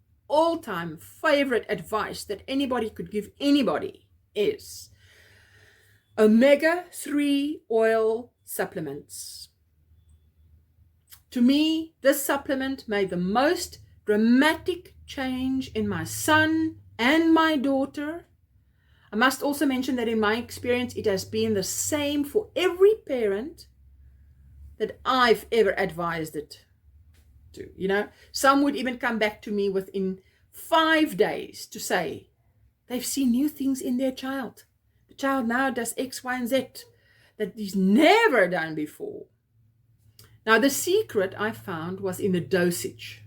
A: favorite advice that anybody could give anybody is omega-3 oil supplements. To me, this supplement made the most dramatic change in my son and my daughter. I must also mention that in my experience, it has been the same for every parent that I've ever advised it to. Some would even come back to me within 5 days to say they've seen new things in their child. The child now does X, Y, and Z that he's never done before. Now, the secret I found was in the dosage,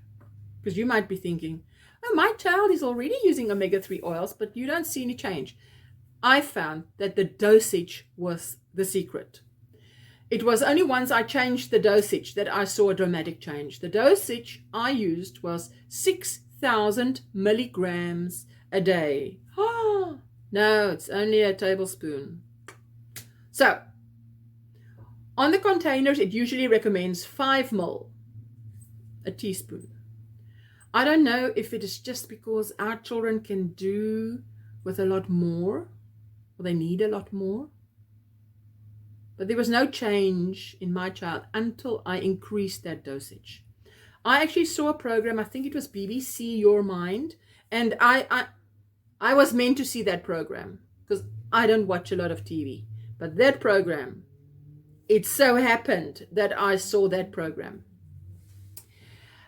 A: because you might be thinking, oh, my child is already using omega-3 oils, but you don't see any change. I found that the dosage was the secret. It was only once I changed the dosage that I saw a dramatic change. The dosage I used was 6,000 milligrams a day. Oh, no, it's only a tablespoon. So, on the containers, it usually recommends 5 ml, a teaspoon. I don't know if it is just because our children can do with a lot more, or they need a lot more. But there was no change in my child until I increased that dosage. I actually saw a program, I think it was BBC Your Mind, and I was meant to see that program because I don't watch a lot of TV. But that program, it so happened that I saw that program.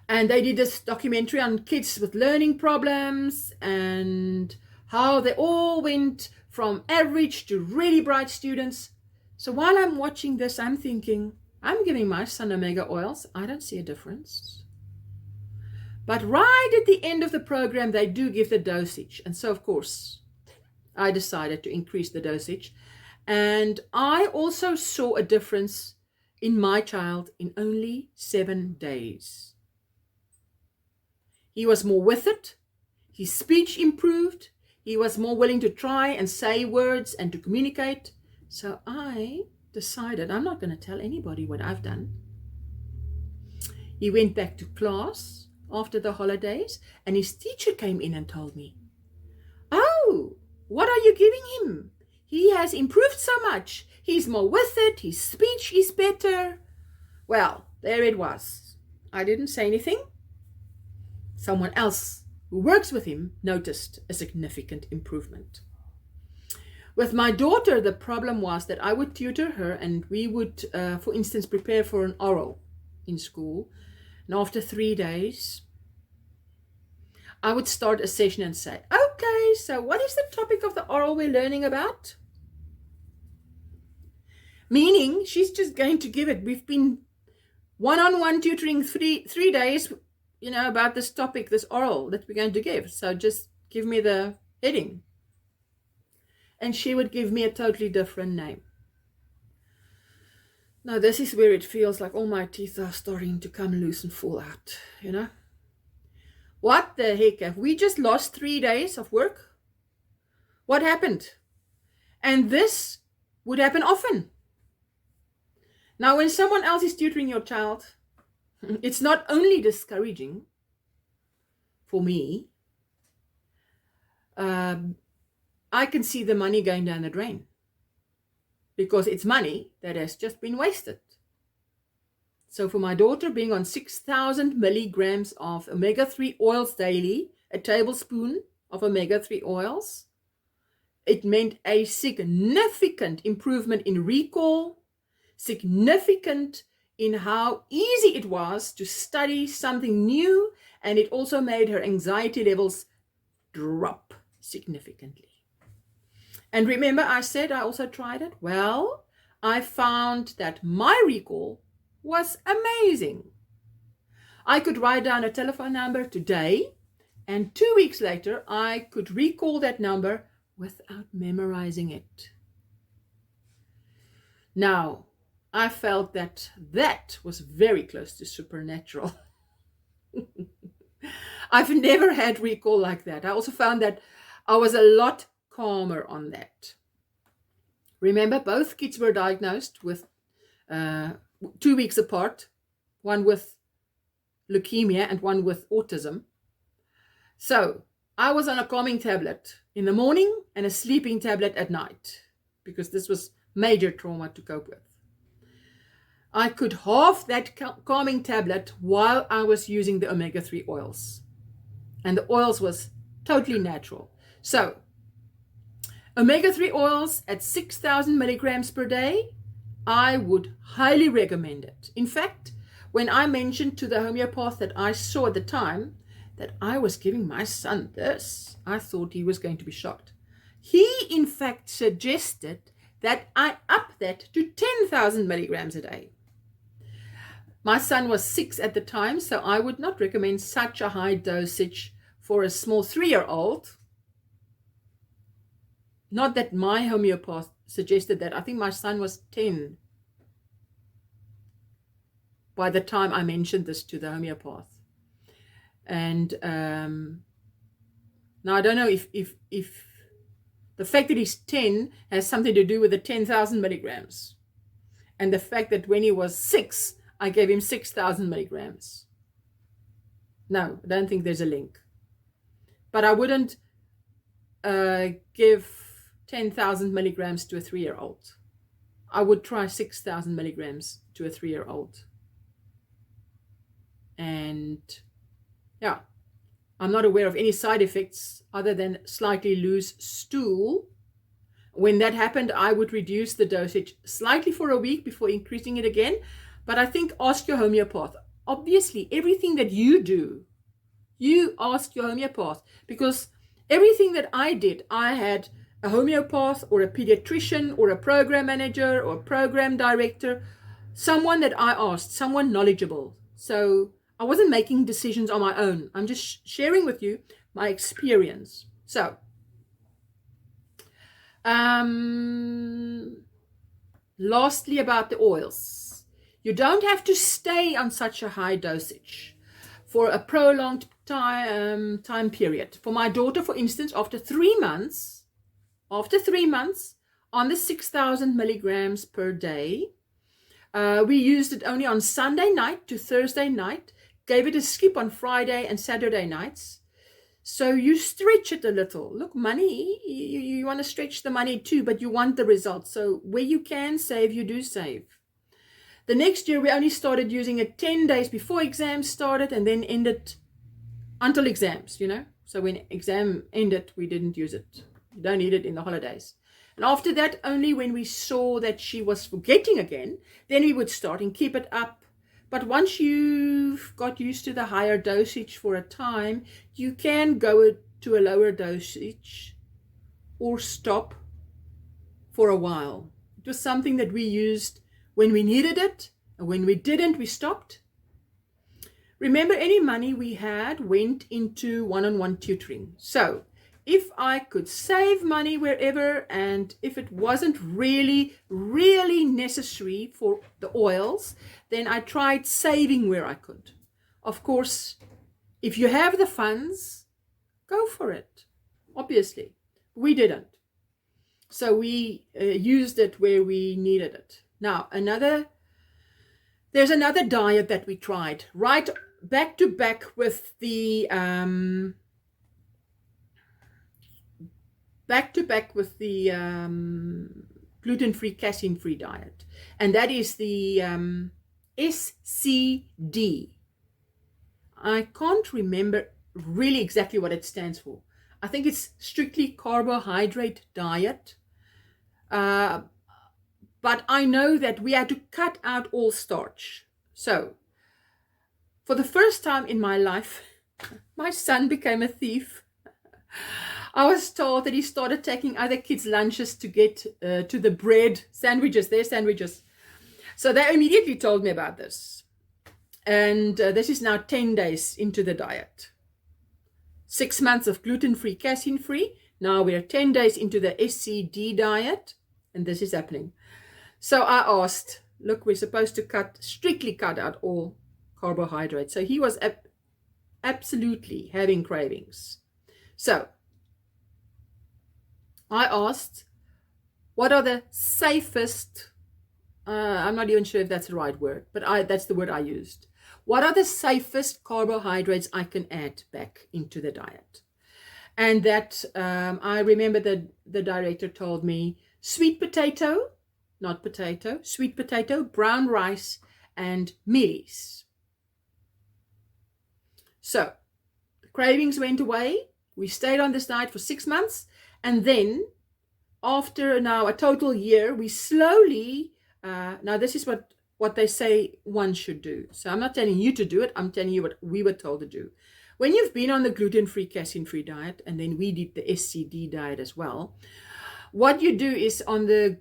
A: And they did this documentary on kids with learning problems and how they all went from average to really bright students. So while I'm watching this, I'm thinking, I'm giving my son omega oils. I don't see a difference. But right at the end of the program, they do give the dosage. And so, of course, I decided to increase the dosage. And I also saw a difference in my child in only 7 days. He was more with it. His speech improved. He was more willing to try and say words and to communicate. So I decided I'm not going to tell anybody what I've done. He went back to class after the holidays, and his teacher came in and told me, "Oh, what are you giving him? He has improved so much. He's more with it. His speech is better." Well, there it was. I didn't say anything. Someone else who works with him noticed a significant improvement. With my daughter, the problem was that I would tutor her and we would, for instance, prepare for an oral. in school. And after 3 days, I would start a session and say, okay, so what is the topic of the oral we're learning about? Meaning she's just going to give it. We've been one-on-one tutoring three days, about this topic, this oral that we're going to give. So just give me the heading. And she would give me a totally different name. Now, this is where it feels like all my teeth are starting to come loose and fall out, What the heck? Have we just lost 3 days of work? What happened? And this would happen often. Now, when someone else is tutoring your child, it's not only discouraging for me, I can see the money going down the drain because it's money that has just been wasted. So for my daughter being on 6,000 milligrams of omega-3 oils daily, a tablespoon of omega-3 oils, it meant a significant improvement in recall, significant in how easy it was to study something new, and it also made her anxiety levels drop significantly. And remember, I said I also tried it. Well, I found that my recall was amazing. I could write down a telephone number today, and 2 weeks later, I could recall that number without memorizing it. Now, I felt that was very close to supernatural. I've never had recall like that. I also found that I was a lot calmer on that. Remember, both kids were diagnosed with 2 weeks apart, one with leukemia and one with autism. So I was on a calming tablet in the morning and a sleeping tablet at night because this was major trauma to cope with. I could halve that calming tablet while I was using the omega-3 oils. And the oils was totally natural. So, omega-3 oils at 6,000 milligrams per day, I would highly recommend it. In fact, when I mentioned to the homeopath that I saw at the time that I was giving my son this, I thought he was going to be shocked. He, in fact, suggested that I up that to 10,000 milligrams a day. My son was 6 at the time, so I would not recommend such a high dosage for a small 3-year-old. Not that my homeopath suggested that. I think my son was 10 by the time I mentioned this to the homeopath. And now I don't know if the fact that he's 10 has something to do with the 10,000 milligrams. And the fact that when he was 6, I gave him 6,000 milligrams. No, I don't think there's a link. But I wouldn't give 10,000 milligrams to a 3-year-old. I would try 6,000 milligrams to a 3-year-old. And yeah, I'm not aware of any side effects other than slightly loose stool. When that happened, I would reduce the dosage slightly for a week before increasing it again. But I think ask your homeopath. Obviously, everything that you do, you ask your homeopath. Because everything that I did, I had a homeopath or a pediatrician or a program manager or a program director, someone that I asked, someone knowledgeable. So I wasn't making decisions on my own. I'm just sharing with you my experience. So, lastly about the oils. You don't have to stay on such a high dosage for a prolonged time period. For my daughter, for instance, after 3 months on the 6,000 milligrams per day, we used it only on Sunday night to Thursday night, gave it a skip on Friday and Saturday nights. So you stretch it a little. Look, money, you want to stretch the money too, but you want the results. So where you can save, you do save. The next year, we only started using it 10 days before exams started and then ended until exams, So when exam ended, we didn't use it. You don't need it in the holidays. And after that, only when we saw that she was forgetting again, then we would start and keep it up. But once you've got used to the higher dosage for a time, you can go to a lower dosage or stop for a while. It was something that we used when we needed it, and when we didn't, we stopped. Remember, any money we had went into one-on-one tutoring. So if I could save money wherever, and if it wasn't really, really necessary for the oils, then I tried saving where I could. Of course, if you have the funds, go for it. Obviously, we didn't. So we used it where we needed it. Now, there's another diet that we tried, right back to back with the gluten-free, casein-free diet, and that is the SCD. I can't remember really exactly what it stands for. I think it's strictly carbohydrate diet. But I know that we had to cut out all starch. So, for the first time in my life, my son became a thief. I was told that he started taking other kids' lunches to get to the bread, their sandwiches. So they immediately told me about this. And this is now 10 days into the diet. 6 months of gluten-free, casein-free. Now we're 10 days into the SCD diet, and this is happening. So I asked, look, we're supposed to strictly cut out all carbohydrates. So he was absolutely having cravings. So I asked, what are the safest, I'm not even sure if that's the right word, but that's the word I used. What are the safest carbohydrates I can add back into the diet? And that, I remember the director told me, sweet potato, brown rice, and mealies. So the cravings went away. We stayed on this diet for 6 months. And then after now a total year, we slowly, now this is what they say one should do. So I'm not telling you to do it. I'm telling you what we were told to do. When you've been on the gluten-free, casein-free diet, and then we did the SCD diet as well, what you do is on the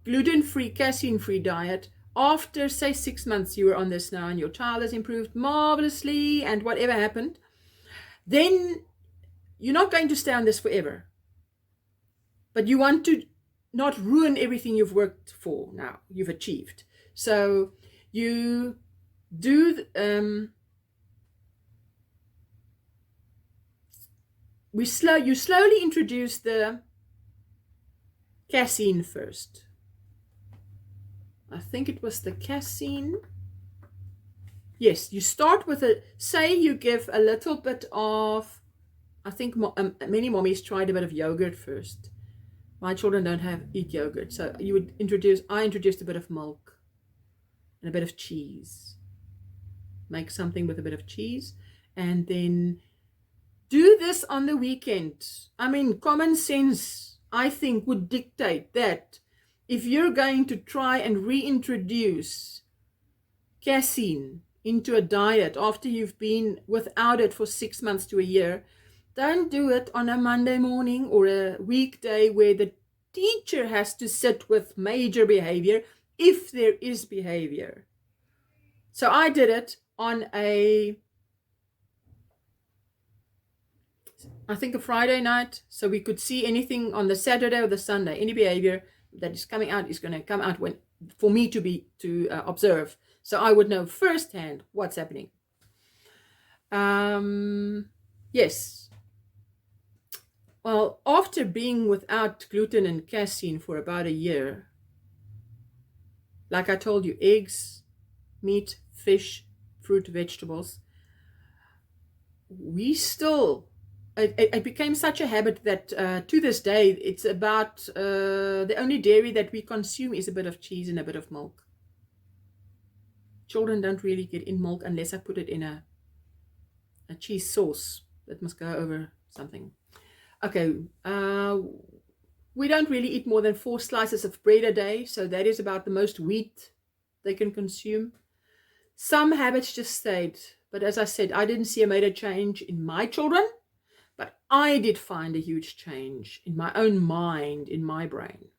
A: gluten-free, casein-free diet, after say 6 months you were on this now and your child has improved marvelously and whatever happened, then you're not going to stay on this forever. But you want to not ruin everything you've worked for now, you've achieved. So you do, you slowly introduce the casein first. I think it was the casein. Yes, you start with say you give a little bit of, I think many mommies tried a bit of yogurt first. My children don't eat yogurt. So I introduced a bit of milk and a bit of cheese. Make something with a bit of cheese. And then do this on the weekend. I mean, common sense, I think, would dictate that if you're going to try and reintroduce casein into a diet after you've been without it for 6 months to a year, don't do it on a Monday morning or a weekday where the teacher has to sit with major behavior, if there is behavior. So I did it on I think a Friday night, so we could see anything on the Saturday or the Sunday. Any behavior that is coming out is going to come out for me to observe, so I would know firsthand what's happening. Yes. Well, after being without gluten and casein for about a year, like I told you, eggs, meat, fish, fruit, vegetables, it became such a habit that to this day, it's about the only dairy that we consume is a bit of cheese and a bit of milk. Children don't really get in milk unless I put it in a cheese sauce that must go over something. Okay, we don't really eat more than 4 slices of bread a day, so that is about the most wheat they can consume. Some habits just stayed. But as I said, I didn't see a major change in my children, but I did find a huge change in my own mind, in my brain.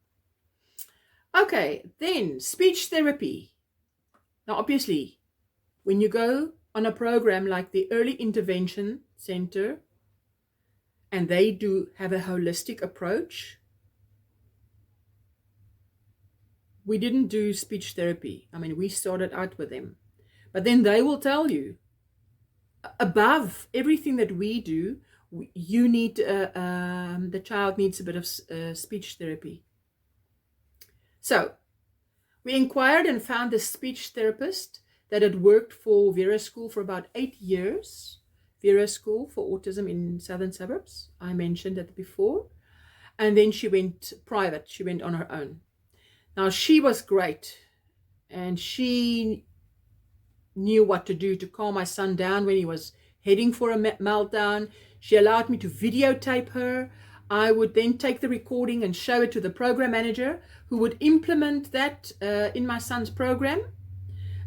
A: Okay, then speech therapy. Now, obviously, when you go on a program like the Early Intervention Center, and they do have a holistic approach, we didn't do speech therapy. I mean, we started out with them. But then they will tell you, above everything that we do, you need, the child needs a bit of speech therapy. So we inquired and found a speech therapist that had worked for Vera School for about 8 years. Vera School for Autism in Southern Suburbs. I mentioned that before. And then she went private. She went on her own. Now, she was great. And she knew what to do to calm my son down when he was heading for a meltdown. She allowed me to videotape her. I would then take the recording and show it to the program manager, who would implement that in my son's program.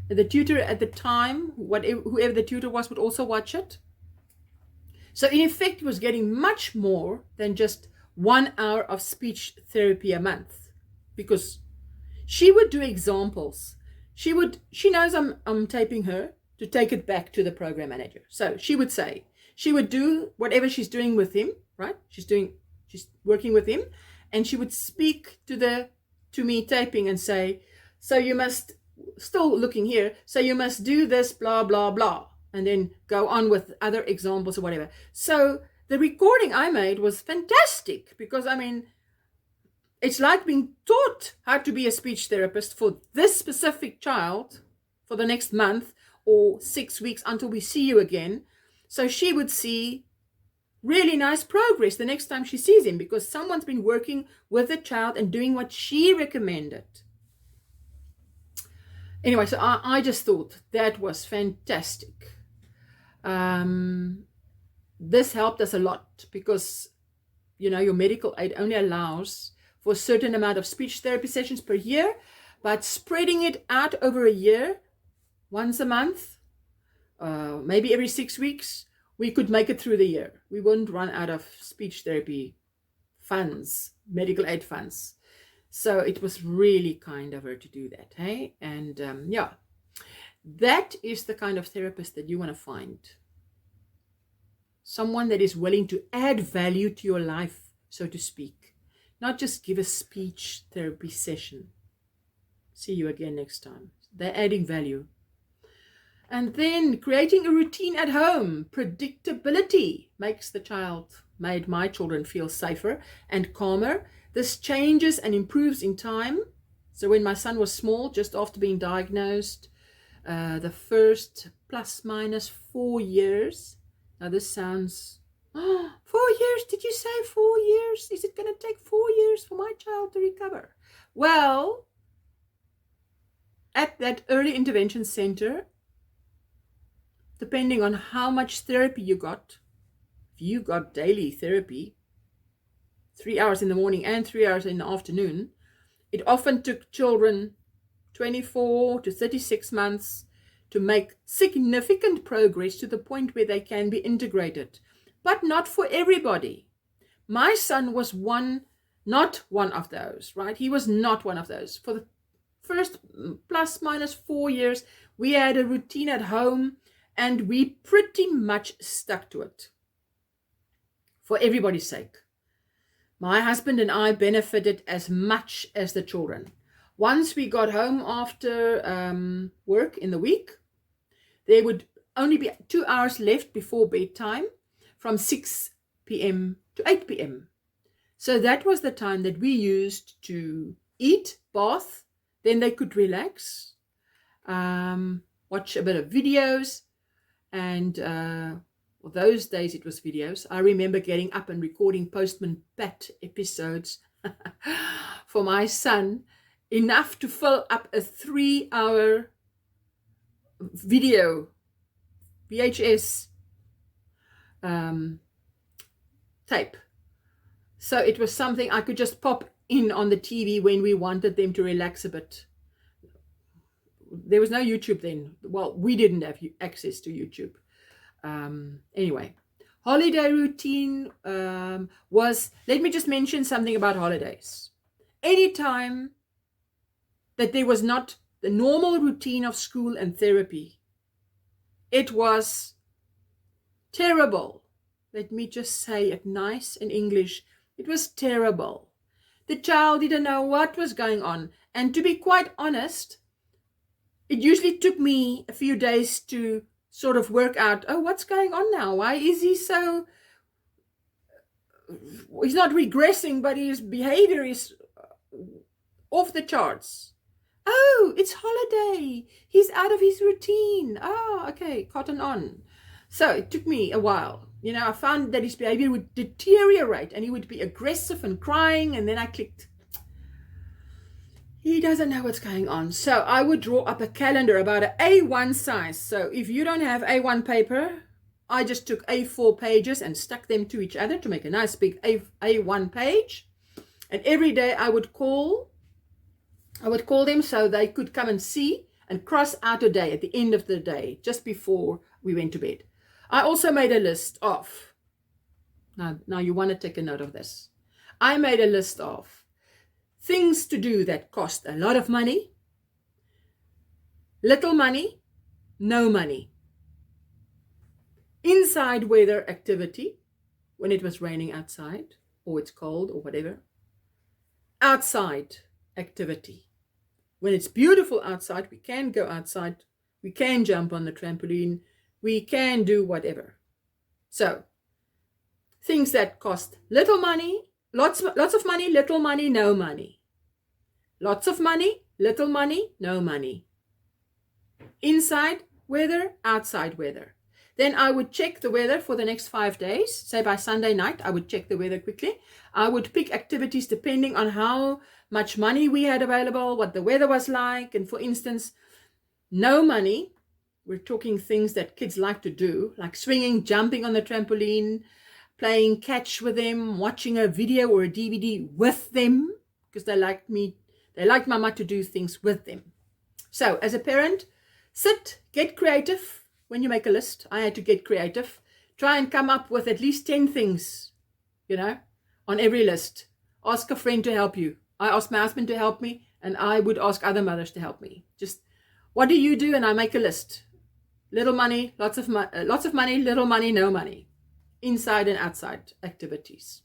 A: The tutor at the time, whoever the tutor was, would also watch it. So in effect, he was getting much more than just 1 hour of speech therapy a month, because she would do examples. She knows I'm taping her to take it back to the program manager. So she would do whatever she's doing with him, right? She's working with him, and she would speak to me taping and say, so you must, still looking here, so you must do this, blah, blah, blah, and then go on with other examples or whatever. So the recording I made was fantastic, because, I mean, it's like being taught how to be a speech therapist for this specific child for the next month or 6 weeks until we see you again. So she would see really nice progress the next time she sees him, because someone's been working with the child and doing what she recommended. Anyway, so I just thought that was fantastic. This helped us a lot, because, your medical aid only allows for a certain amount of speech therapy sessions per year, but spreading it out over a year, once a month, maybe every 6 weeks, we could make it through the year. We wouldn't run out of speech therapy funds, medical aid funds. So it was really kind of her to do that, hey? And that is the kind of therapist that you want to find. Someone that is willing to add value to your life, so to speak. Not just give a speech therapy session. See you again next time. They're adding value. And then creating a routine at home. Predictability made my children feel safer and calmer. This changes and improves in time. So when my son was small, just after being diagnosed, the first ±4 years. Now this sounds, 4 years? Did you say 4 years? Is it going to take 4 years for my child to recover? Well, at that early intervention center, depending on how much therapy you got, if you got daily therapy, 3 hours in the morning and 3 hours in the afternoon, it often took children 24 to 36 months to make significant progress to the point where they can be integrated. But not for everybody. My son was not one of those, right? He was not one of those. For the first ±4 years, we had a routine at home, and we pretty much stuck to it. For everybody's sake. My husband and I benefited as much as the children. Once we got home after work in the week, there would only be 2 hours left before bedtime, from 6 p.m. to 8 p.m. So that was the time that we used to eat, bath, then they could relax, watch a bit of videos, and those days it was videos. I remember getting up and recording Postman Pat episodes for my son, enough to fill up a 3-hour video, VHS tape. So it was something I could just pop in on the TV when we wanted them to relax a bit. there was no YouTube then. Well, we didn't have access to YouTube. Anyway, holiday routine was, let me just mention something about holidays. Anytime that there was not the normal routine of school and therapy, it was terrible. Let me just say it nice in English. It was terrible. The child didn't know what was going on. And to be quite honest, it usually took me a few days to sort of work out, oh, what's going on now? Why is he so, he's not regressing, but his behavior is off the charts. Oh, it's holiday. He's out of his routine. Oh, okay, cotton on. So it took me a while. I found that his behavior would deteriorate and he would be aggressive and crying. And then I clicked, he doesn't know what's going on. So I would draw up a calendar about an A1 size. So if you don't have A1 paper, I just took A4 pages and stuck them to each other to make a nice big A1 page. And every day I would call them so they could come and see and cross out a day at the end of the day, just before we went to bed. I also made a list of, now you want to take a note of this. I made a list of things to do that cost a lot of money, little money, no money. Inside weather activity, when it was raining outside, or it's cold, or whatever. Outside activity. When it's beautiful outside, we can go outside, we can jump on the trampoline, we can do whatever. So, things that cost little money, lots of money, little money, no money. Lots of money, little money, no money. Inside weather, outside weather. Then I would check the weather for the next 5 days. Say by Sunday night, I would check the weather quickly. I would pick activities depending on how much money we had available, what the weather was like. And for instance, no money. We're talking things that kids like to do, like swinging, jumping on the trampoline, playing catch with them, watching a video or a DVD with them, because they like mama to do things with them. So as a parent, sit, get creative. When you make a list, I had to get creative. Try and come up with at least 10 things, on every list. Ask a friend to help you. I asked my husband to help me, and I would ask other mothers to help me. Just, what do you do? And I make a list. Little money, lots of money, little money, no money. Inside and outside activities.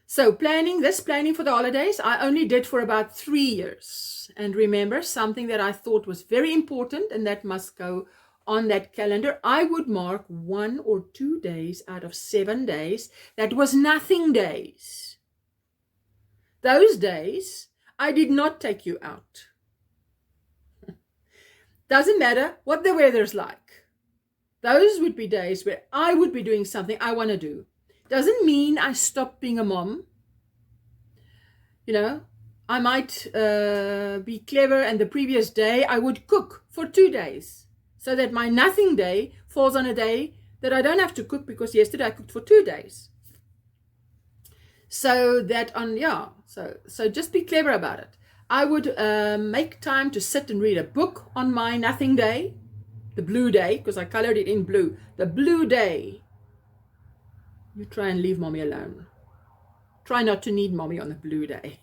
A: So planning for the holidays, I only did for about 3 years. And remember, something that I thought was very important, and that must go on that calendar, I would mark 1 or 2 days out of 7 days that was nothing days. Those days, I did not take you out. Doesn't matter what the weather's like. Those would be days where I would be doing something I want to do. Doesn't mean I stop being a mom. I might be clever, and the previous day I would cook for 2 days. So that my nothing day falls on a day that I don't have to cook, because yesterday I cooked for 2 days. So that so just be clever about it. I would make time to sit and read a book on my nothing day, the blue day, because I colored it in blue. The blue day. You try and leave mommy alone. Try not to need mommy on the blue day.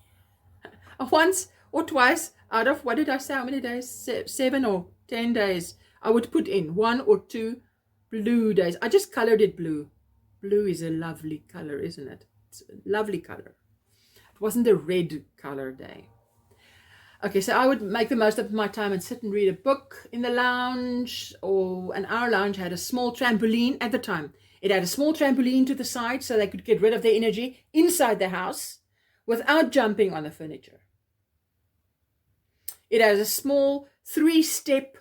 A: Once or twice out of, what did I say, how many days? 7 or 10 days. I would put in 1 or 2 blue days. I just colored it blue. Blue is a lovely color, isn't it? It's a lovely color. It wasn't a red color day. Okay, so I would make the most of my time and sit and read a book in the lounge, and our lounge had a small trampoline at the time. It had a small trampoline to the side so they could get rid of their energy inside the house without jumping on the furniture. It has a small 3-step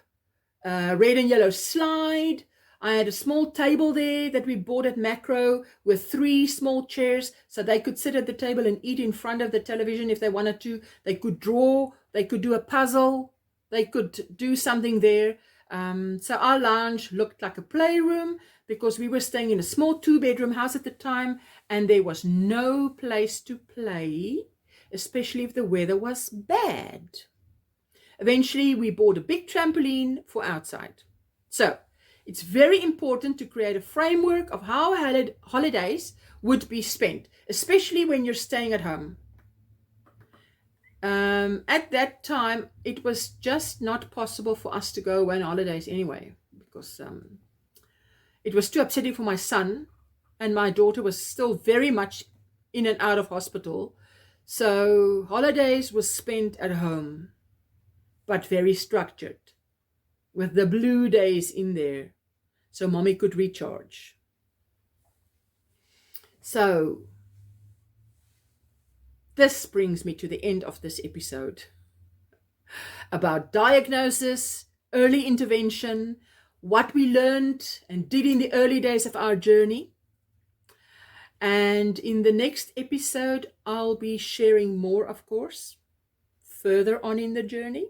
A: red and yellow slide. I had a small table there that we bought at Macro with 3 small chairs so they could sit at the table and eat in front of the television if they wanted to. They could draw, they could do a puzzle, they could do something there. So our lounge looked like a playroom because we were staying in a small 2-bedroom house at the time, and there was no place to play, especially if the weather was bad. Eventually, we bought a big trampoline for outside. So it's very important to create a framework of how holidays would be spent, especially when you're staying at home. At that time, it was just not possible for us to go away on holidays anyway, because it was too upsetting for my son, and my daughter was still very much in and out of hospital. So holidays was spent at home, but very structured, with the blue days in there, so mommy could recharge. So this brings me to the end of this episode about diagnosis, early intervention, what we learned and did in the early days of our journey. And in the next episode, I'll be sharing more, of course, further on in the journey.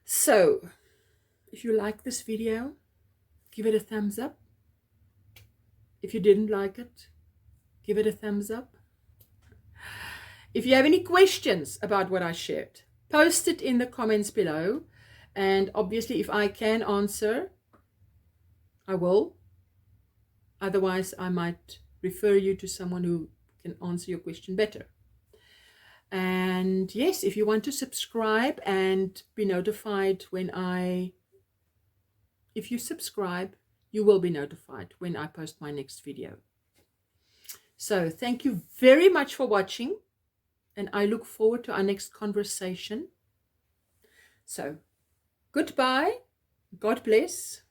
A: So, if you like this video, give it a thumbs up. If you didn't like it, give it a thumbs up. If you have any questions about what I shared, post it in the comments below. And obviously, if I can answer, I will. Otherwise, I might refer you to someone who can answer your question better. And yes, if you want to subscribe and be notified if you subscribe, you will be notified when I post my next video. So thank you very much for watching, and I look forward to our next conversation. So goodbye, God bless.